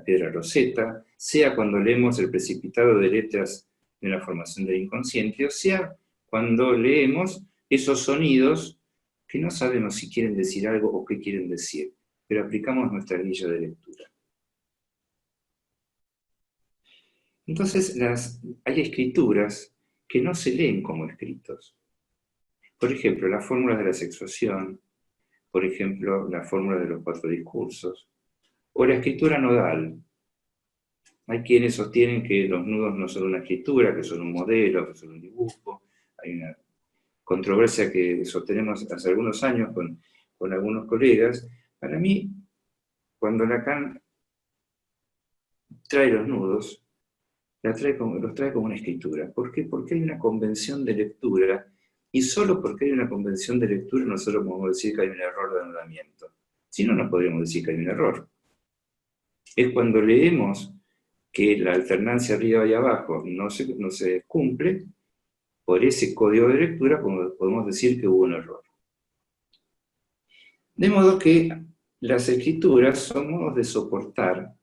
Piedra Rosetta, sea cuando leemos el precipitado de letras de la formación del inconsciente, o sea cuando leemos esos sonidos que no sabemos si quieren decir algo o qué quieren decir, pero aplicamos nuestra grilla de lectura. Entonces hay escrituras que no se leen como escritos. Por ejemplo, las fórmulas de la sexuación, por ejemplo, la fórmula de los 4 discursos, o la escritura nodal. Hay quienes sostienen que los nudos no son una escritura, que son un modelo, que son un dibujo. Hay una controversia que sostenemos hace algunos años con algunos colegas. Para mí, cuando Lacan trae los nudos, los trae como una escritura. ¿Por qué? Porque hay una convención de lectura, y solo porque hay una convención de lectura nosotros podemos decir que hay un error de anudamiento. Si no, no podríamos decir que hay un error. Es cuando leemos que la alternancia arriba y abajo no se cumple, por ese código de lectura podemos decir que hubo un error. De modo que las escrituras son modos de soportar,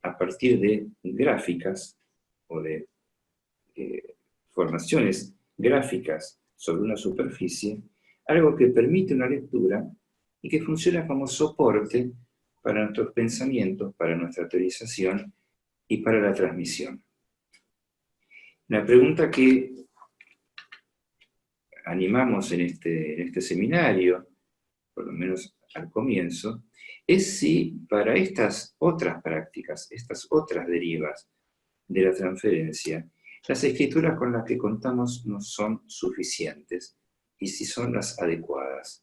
a partir de gráficas o de formaciones gráficas sobre una superficie, algo que permite una lectura y que funciona como soporte para nuestros pensamientos, para nuestra teorización y para la transmisión. La pregunta que animamos en este seminario, por lo menos al comienzo, es si para estas otras prácticas, estas otras derivas de la transferencia, las escrituras con las que contamos no son suficientes y si son las adecuadas.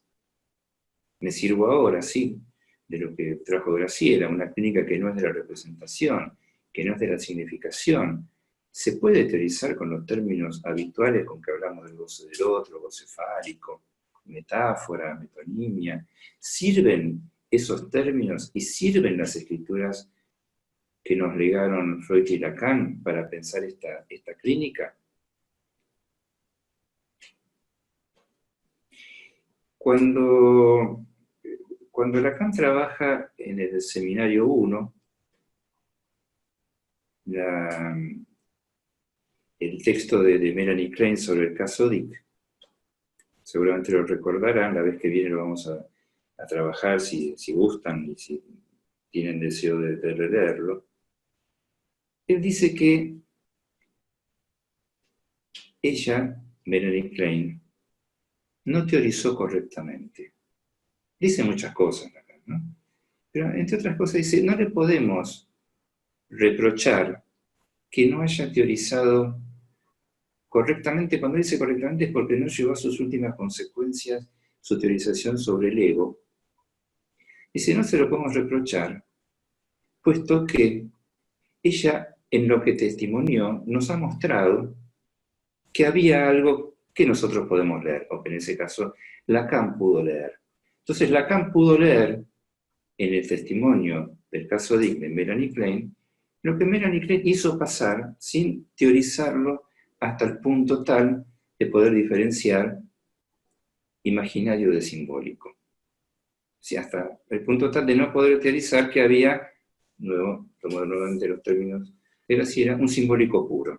Me sirvo ahora, sí, de lo que trajo Graciela, una clínica que no es de la representación, que no es de la significación. Se puede teorizar con los términos habituales con que hablamos del goce del otro, goce fálico, metáfora, metonimia. ¿Sirven esos términos y sirven las escrituras que nos legaron Freud y Lacan para pensar esta clínica? Cuando Lacan trabaja en el seminario 1, el texto de Melanie Klein sobre el caso Dick, seguramente lo recordarán, la vez que viene lo vamos a trabajar si gustan y si tienen deseo de releerlo. Él dice que ella, Melanie Klein, no teorizó correctamente. Dice muchas cosas, ¿no? Pero entre otras cosas dice, no le podemos reprochar que no haya teorizado correctamente. Cuando dice correctamente es porque no llevó a sus últimas consecuencias su teorización sobre el ego, Dice, no se lo podemos reprochar, puesto que ella, en lo que testimonió, nos ha mostrado que había algo que nosotros podemos leer, o que en ese caso Lacan pudo leer. Entonces Lacan pudo leer en el testimonio del caso Dick de Melanie Klein, lo que Melanie Klein hizo pasar sin teorizarlo hasta el punto tal de poder diferenciar imaginario de simbólico. Sí, hasta el punto tal de no poder teorizar que había, luego tomo nuevamente los términos de Graciela, un simbólico puro,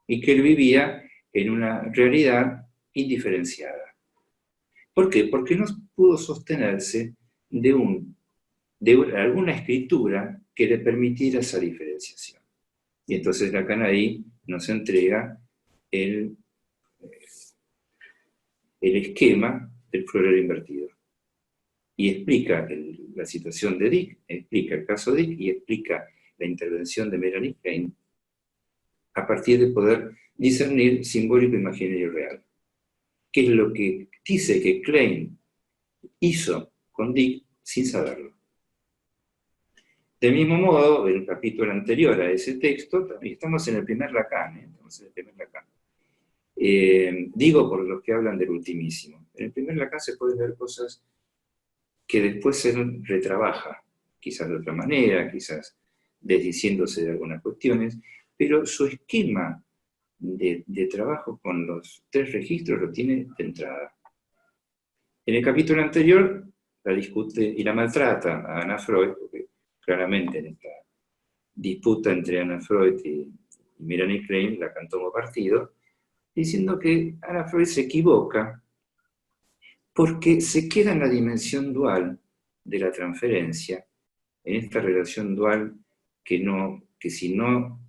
y que él vivía en una realidad indiferenciada. ¿Por qué? Porque no pudo sostenerse de alguna escritura que le permitiera esa diferenciación. Y entonces Lacan ahí nos entrega el esquema del florero invertido. Y explica la situación de Dick, explica el caso de Dick y explica la intervención de Melanie Klein a partir de poder discernir simbólico, imaginario y real. Que es lo que dice que Klein hizo con Dick sin saberlo. Del mismo modo, en el capítulo anterior a ese texto, estamos en el primer Lacan, digo por los que hablan del ultimísimo. En el primer Lacan se pueden ver cosas que después se retrabaja, quizás de otra manera, quizás desdiciéndose de algunas cuestiones, pero su esquema de trabajo con los tres registros lo tiene de entrada. En el capítulo anterior la discute y la maltrata a Anna Freud, porque claramente en esta disputa entre Anna Freud y Melanie Klein, Lacan tomó partido, diciendo que Anna Freud se equivoca porque se queda en la dimensión dual de la transferencia, en esta relación dual que si no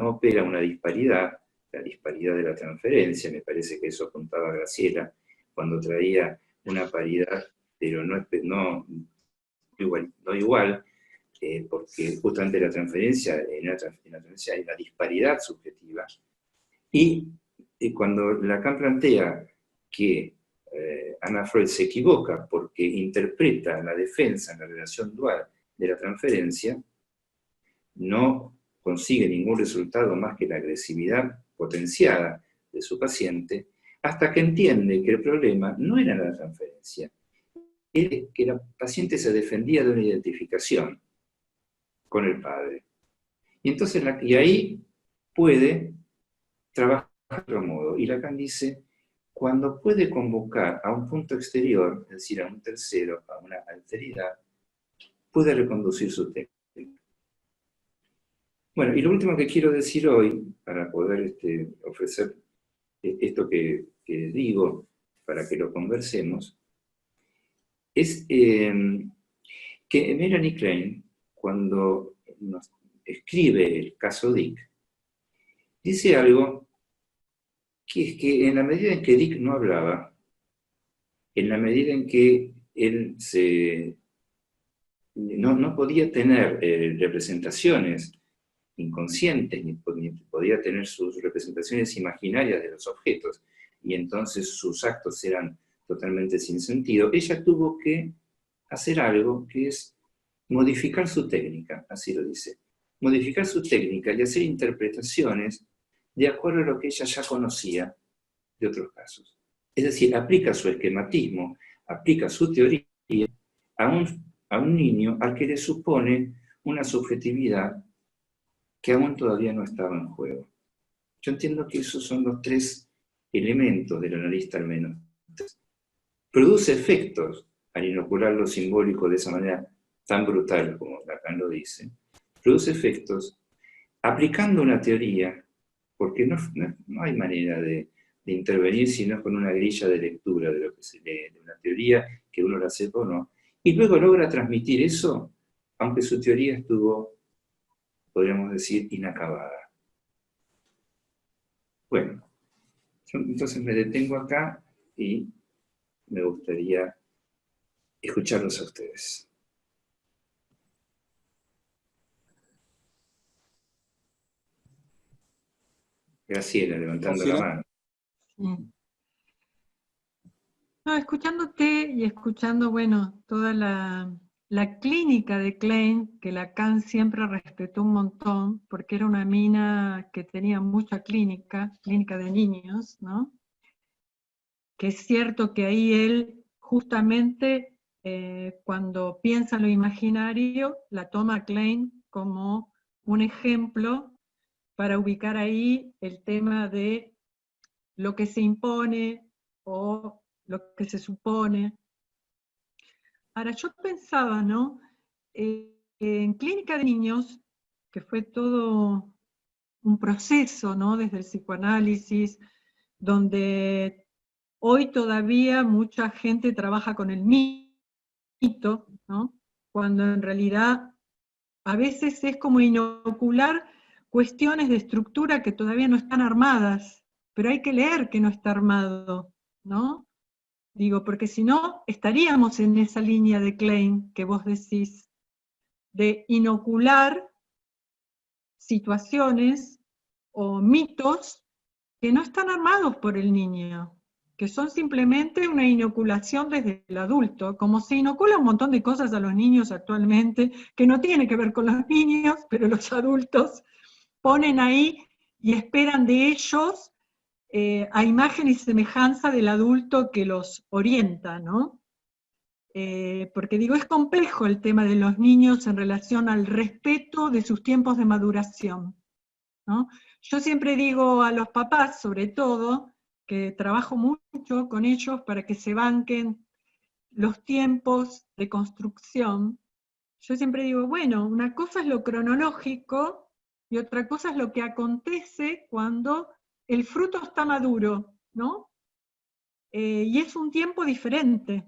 opera una disparidad, la disparidad de la transferencia, me parece que eso apuntaba Graciela, cuando traía una paridad, pero no igual, porque justamente la transferencia, en la transferencia hay una disparidad subjetiva, y cuando Lacan plantea que Anna Freud se equivoca porque interpreta la defensa en la relación dual de la transferencia, no consigue ningún resultado más que la agresividad potenciada de su paciente, hasta que entiende que el problema no era la transferencia, era que la paciente se defendía de una identificación con el padre. Y entonces y ahí puede trabajar de otro modo. Y Lacan dice, cuando puede convocar a un punto exterior, es decir, a un tercero, a una alteridad, puede reconducir su técnica. Bueno, y lo último que quiero decir hoy, para poder ofrecer esto que digo, para que lo conversemos, es que Melanie Klein, cuando nos escribe el caso Dick, dice algo que es que en la medida en que Dick no hablaba, en la medida en que él no podía tener representaciones inconscientes, ni podía tener sus representaciones imaginarias de los objetos, y entonces sus actos eran totalmente sin sentido, ella tuvo que hacer algo que es modificar su técnica, así lo dice, modificar su técnica y hacer interpretaciones de acuerdo a lo que ella ya conocía de otros casos. Es decir, aplica su esquematismo, aplica su teoría a un niño al que le supone una subjetividad que aún todavía no estaba en juego. Yo entiendo que esos son los tres elementos del analista al menos. Produce efectos al inocular lo simbólico de esa manera tan brutal como Lacan lo dice. Produce efectos aplicando una teoría, porque no hay manera de intervenir sino con una grilla de lectura de lo que se lee, de una teoría que uno la sepa o no, y luego logra transmitir eso, aunque su teoría estuvo, podríamos decir, inacabada. Bueno, entonces me detengo acá y me gustaría escucharlos a ustedes. Graciela, levantando la mano. Sí. No, escuchándote y escuchando, bueno, toda la la clínica de Klein, que Lacan siempre respetó un montón, porque era una mina que tenía mucha clínica de niños, ¿no? Que es cierto que ahí él justamente cuando piensa en lo imaginario, la toma Klein como un ejemplo para ubicar ahí el tema de lo que se impone o lo que se supone. Ahora, yo pensaba, ¿no? En clínica de niños, que fue todo un proceso, ¿no? Desde el psicoanálisis, donde hoy todavía mucha gente trabaja con el mito, ¿no? Cuando en realidad a veces es como inocular cuestiones de estructura que todavía no están armadas, pero hay que leer que no está armado, ¿no? Digo, porque si no, estaríamos en esa línea de Klein que vos decís, de inocular situaciones o mitos que no están armados por el niño, que son simplemente una inoculación desde el adulto, como se inocula un montón de cosas a los niños actualmente, que no tiene que ver con los niños, pero los adultos ponen ahí y esperan de ellos a imagen y semejanza del adulto que los orienta, ¿no? Porque digo, es complejo el tema de los niños en relación al respeto de sus tiempos de maduración, ¿no? Yo siempre digo a los papás, sobre todo, que trabajo mucho con ellos para que se banquen los tiempos de construcción. Yo siempre digo, bueno, una cosa es lo cronológico y otra cosa es lo que acontece cuando el fruto está maduro, ¿no? Y es un tiempo diferente.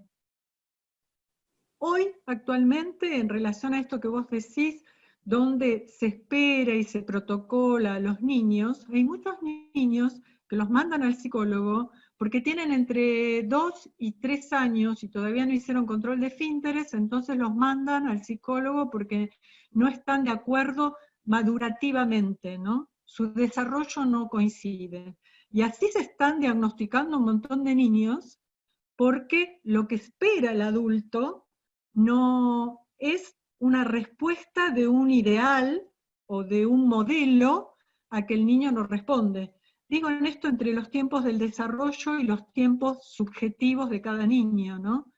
Hoy, actualmente, en relación a esto que vos decís, donde se espera y se protocola a los niños, hay muchos niños que los mandan al psicólogo porque tienen entre 2 y 3 años y todavía no hicieron control de esfínteres, entonces los mandan al psicólogo porque no están de acuerdo madurativamente, ¿no? Su desarrollo no coincide. Y así se están diagnosticando un montón de niños porque lo que espera el adulto no es una respuesta de un ideal o de un modelo a que el niño no responde. Digo en esto entre los tiempos del desarrollo y los tiempos subjetivos de cada niño, ¿no?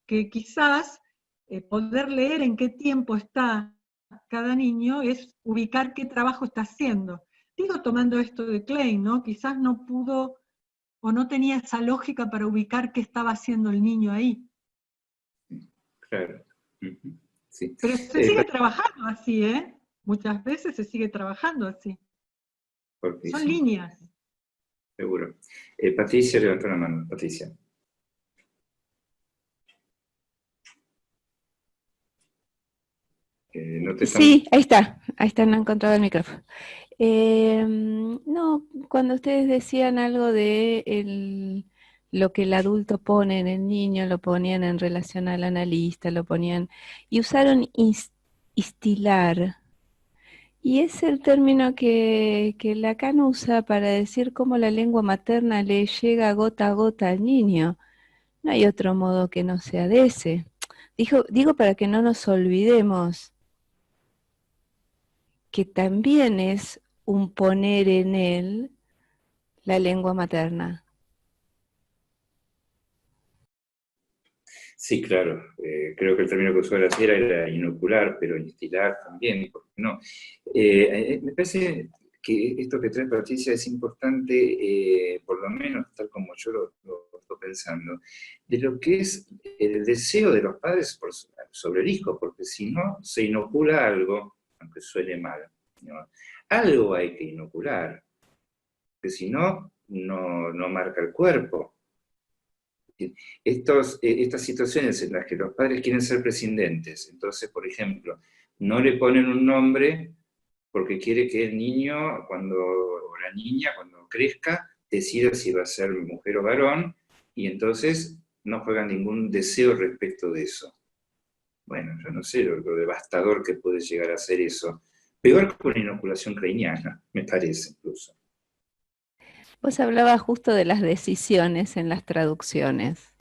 Que quizás poder leer en qué tiempo está cada niño es ubicar qué trabajo está haciendo. Digo tomando esto de Klein, ¿no? Quizás no pudo o no tenía esa lógica para ubicar qué estaba haciendo el niño ahí. Claro. Sí. Pero se sigue trabajando así, ¿eh? Muchas veces se sigue trabajando así. Son Sí, líneas. seguro. Patricia levantó la mano. Patricia. Sí, ahí está, no he encontrado el micrófono. No, cuando ustedes decían algo de lo que el adulto pone en el niño, lo ponían en relación al analista, lo ponían, y usaron instilar, y es el término que Lacan usa para decir cómo la lengua materna le llega gota a gota al niño. No hay otro modo que no sea de ese. Digo para que no nos olvidemos que también es un poner en él la lengua materna. Sí, claro. Creo que el término que usó Graciela era inocular, pero instilar también, ¿por qué no? Me parece que esto que trae Patricia es importante, por lo menos tal como yo lo estoy pensando, de lo que es el deseo de los padres sobre el hijo, porque si no se inocula algo, aunque suene mal, ¿no? Algo hay que inocular, porque si no, no marca el cuerpo. Estas situaciones en las que los padres quieren ser prescindentes, entonces, por ejemplo, no le ponen un nombre porque quiere que el niño, o la niña, cuando crezca, decida si va a ser mujer o varón, y entonces no juegan ningún deseo respecto de eso. Bueno, yo no sé lo devastador que puede llegar a ser eso. Peor que una inoculación kleiniana, me parece incluso. Vos hablabas justo de las decisiones en las traducciones.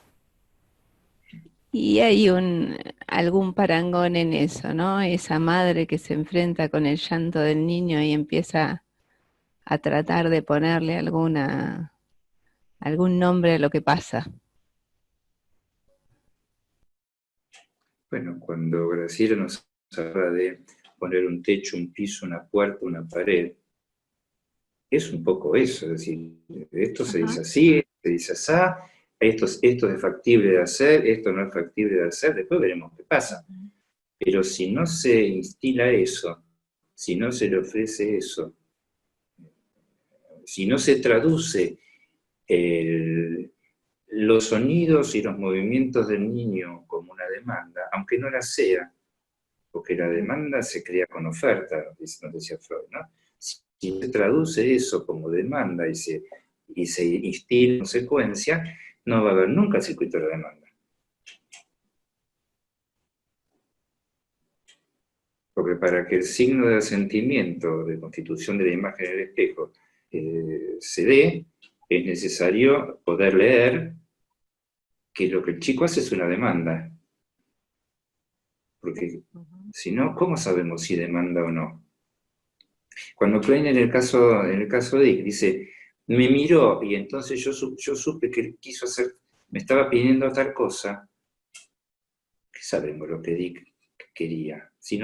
Y hay algún parangón en eso, ¿no? Esa madre que se enfrenta con el llanto del niño y empieza a tratar de ponerle algún nombre a lo que pasa. Bueno, cuando Graciela nos habla de poner un techo, un piso, una puerta, una pared, es un poco eso, es decir, esto se dice así, se dice así, esto es factible de hacer, esto no es factible de hacer, después veremos qué pasa. Pero si no se instila eso, si no se le ofrece eso, si no se traduce los sonidos y los movimientos del niño como una demanda, aunque no la sea, porque la demanda se crea con oferta, nos decía Freud, ¿no? Si se traduce eso como demanda y se instila en consecuencia, no va a haber nunca el circuito de la demanda. Porque para que el signo de asentimiento, de constitución de la imagen en el espejo, se dé, es necesario poder leer que lo que el chico hace es una demanda. Porque si no, ¿cómo sabemos si demanda o no? Cuando Klein en el caso de Dick dice, me miró y entonces yo supe que él quiso hacer, me estaba pidiendo tal cosa, ¿qué sabemos lo que Dick quería? Si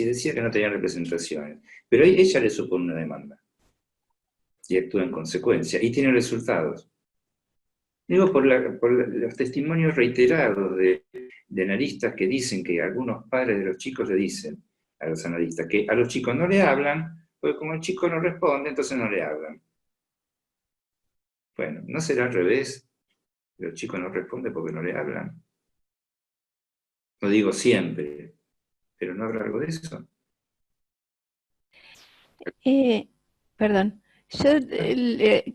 decía que no tenía representaciones. Pero ella le supone una demanda. Y actúa en consecuencia. Y tiene resultados. Digo, por los testimonios reiterados de analistas que dicen que algunos padres de los chicos le dicen a los analistas que a los chicos no le hablan, porque como el chico no responde, entonces no le hablan. Bueno, ¿no será al revés? Los chicos no responden porque no le hablan. No digo siempre, pero ¿no habrá algo de eso? Perdón, yo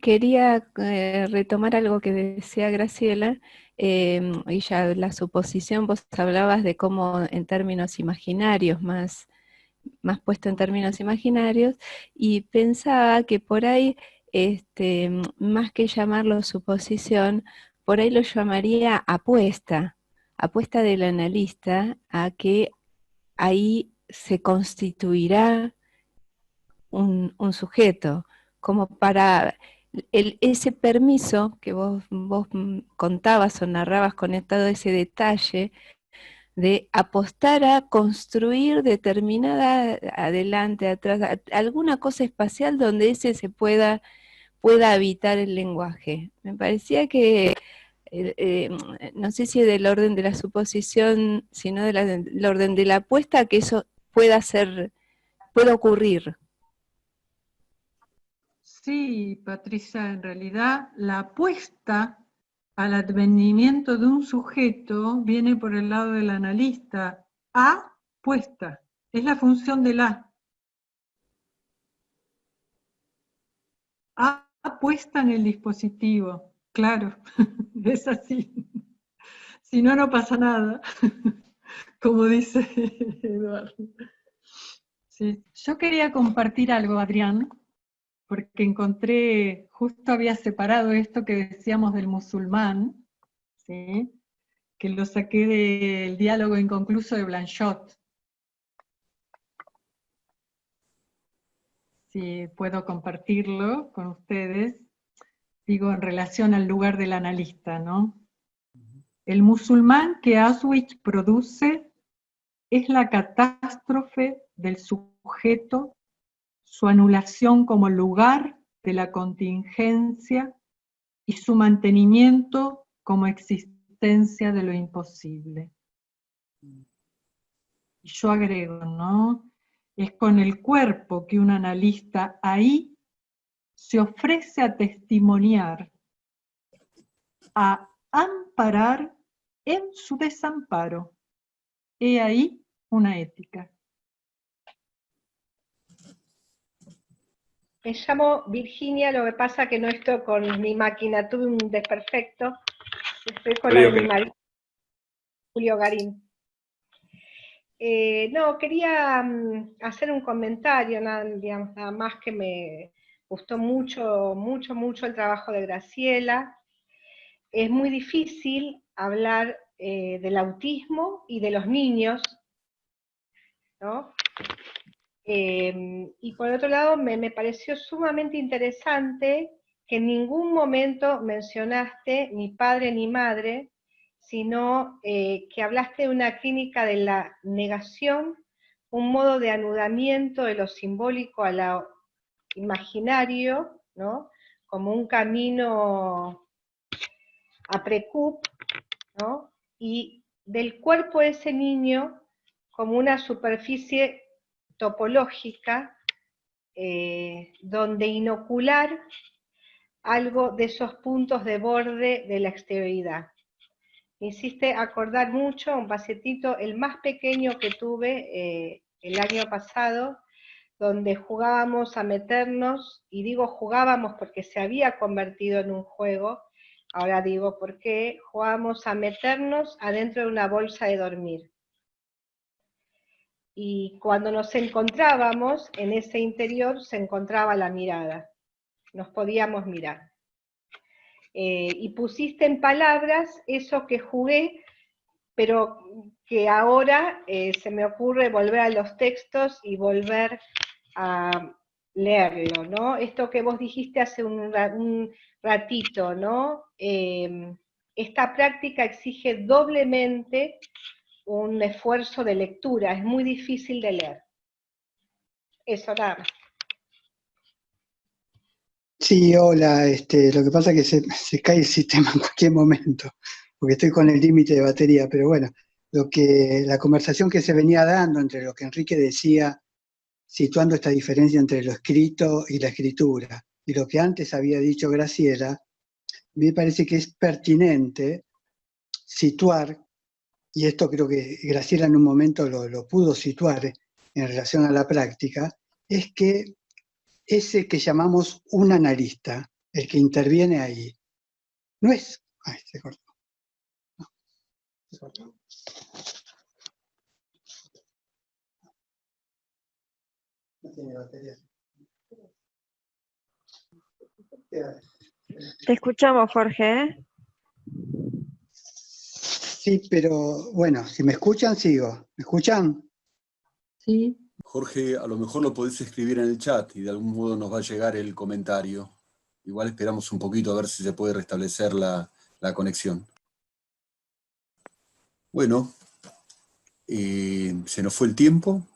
quería retomar algo que decía Graciela, y ya la suposición, vos hablabas de cómo en términos imaginarios, más puesto en términos imaginarios, y pensaba que por ahí, más que llamarlo suposición, por ahí lo llamaría apuesta del analista a que ahí se constituirá un sujeto, como para ese permiso que vos contabas o narrabas con todo ese detalle de apostar a construir determinada adelante, atrás, alguna cosa espacial donde ese pueda habitar el lenguaje. Me parecía que, no sé si es del orden de la suposición, sino del orden de la apuesta, que eso pueda ocurrir. Sí, Patricia, en realidad la apuesta al advenimiento de un sujeto viene por el lado del analista. Apuesta, es la función del A. Apuesta en el dispositivo, claro, es así. Si no, no pasa nada, como dice Eduardo. Sí. Yo quería compartir algo, Adrián, porque encontré, justo había separado esto que decíamos del musulmán, ¿sí? Que lo saqué del diálogo inconcluso de Blanchot. Si puedo compartirlo con ustedes, digo en relación al lugar del analista, ¿no? El musulmán que Auschwitz produce es la catástrofe del sujeto, su anulación como lugar de la contingencia y su mantenimiento como existencia de lo imposible. Y yo agrego, ¿no? Es con el cuerpo que un analista ahí se ofrece a testimoniar, a amparar en su desamparo. He ahí una ética. Me llamo Virginia, lo que pasa que no estoy con mi máquina, tuve un desperfecto, estoy con la de mi marido, Julio Garín. No, quería hacer un comentario, nada más que me gustó mucho el trabajo de Graciela. Es muy difícil hablar del autismo y de los niños, ¿no? Y por otro lado, me pareció sumamente interesante que en ningún momento mencionaste ni padre ni madre, sino que hablaste de una clínica de la negación, un modo de anudamiento de lo simbólico a lo imaginario, ¿no? Como un camino a precup, ¿no? Y del cuerpo de ese niño como una superficie topológica donde inocular algo de esos puntos de borde de la exterioridad. Me hiciste acordar mucho a un pacientito, el más pequeño que tuve el año pasado, donde jugábamos a meternos, y digo jugábamos porque se había convertido en un juego, ahora digo por qué, jugábamos a meternos adentro de una bolsa de dormir. Y cuando nos encontrábamos, en ese interior se encontraba la mirada, nos podíamos mirar. Y pusiste en palabras eso que jugué, pero que ahora se me ocurre volver a los textos y volver a leerlo, ¿no? Esto que vos dijiste hace un ratito, ¿no? Esta práctica exige doblemente un esfuerzo de lectura, es muy difícil de leer. Eso, nada más. Sí, hola, lo que pasa es que se cae el sistema en cualquier momento, porque estoy con el límite de batería, pero bueno, la conversación que se venía dando entre lo que Enrique decía, situando esta diferencia entre lo escrito y la escritura, y lo que antes había dicho Graciela, me parece que es pertinente situar, y esto creo que Graciela en un momento lo pudo situar en relación a la práctica, es que ese que llamamos un analista, el que interviene ahí, no es... Ay, se cortó. No, se cortó. No tiene batería. Te escuchamos, Jorge. Sí, pero bueno, si me escuchan, sigo. ¿Me escuchan? Sí. Jorge, a lo mejor lo podés escribir en el chat y de algún modo nos va a llegar el comentario. Igual esperamos un poquito a ver si se puede restablecer la conexión. Bueno, se nos fue el tiempo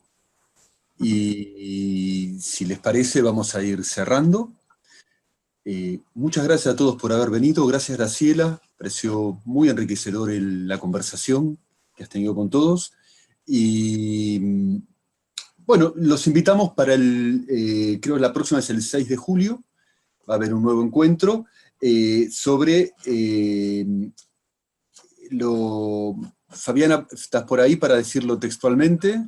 y si les parece vamos a ir cerrando. Muchas gracias a todos por haber venido. Gracias, Graciela. Pareció muy enriquecedor la conversación que has tenido con todos. Y bueno, los invitamos para creo que la próxima es el 6 de julio. Va a haber un nuevo encuentro sobre Fabiana, ¿estás por ahí para decirlo textualmente?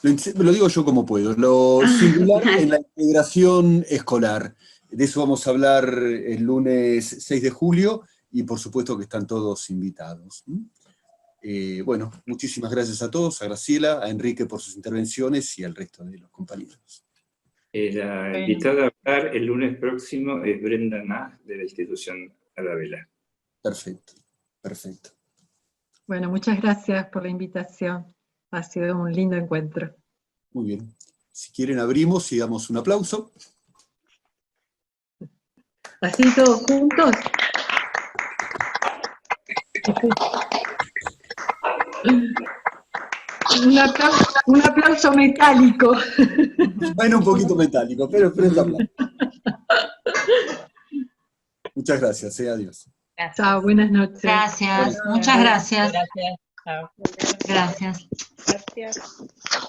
Lo digo yo como puedo. Lo singular en la integración escolar. De eso vamos a hablar el lunes 6 de julio y por supuesto que están todos invitados. Bueno, muchísimas gracias a todos, a Graciela, a Enrique por sus intervenciones y al resto de los compañeros. La invitada a hablar el lunes próximo es Brenda Nag, de la institución Alabela. Perfecto, perfecto. Bueno, muchas gracias por la invitación. Ha sido un lindo encuentro. Muy bien. Si quieren abrimos y damos un aplauso. ¿Así todos juntos? Un aplauso metálico. Bueno, un poquito metálico, pero es aplauso. Muchas gracias, adiós. Gracias. Chao, buenas noches. Gracias, muchas gracias. Gracias. Chao. Gracias. Gracias.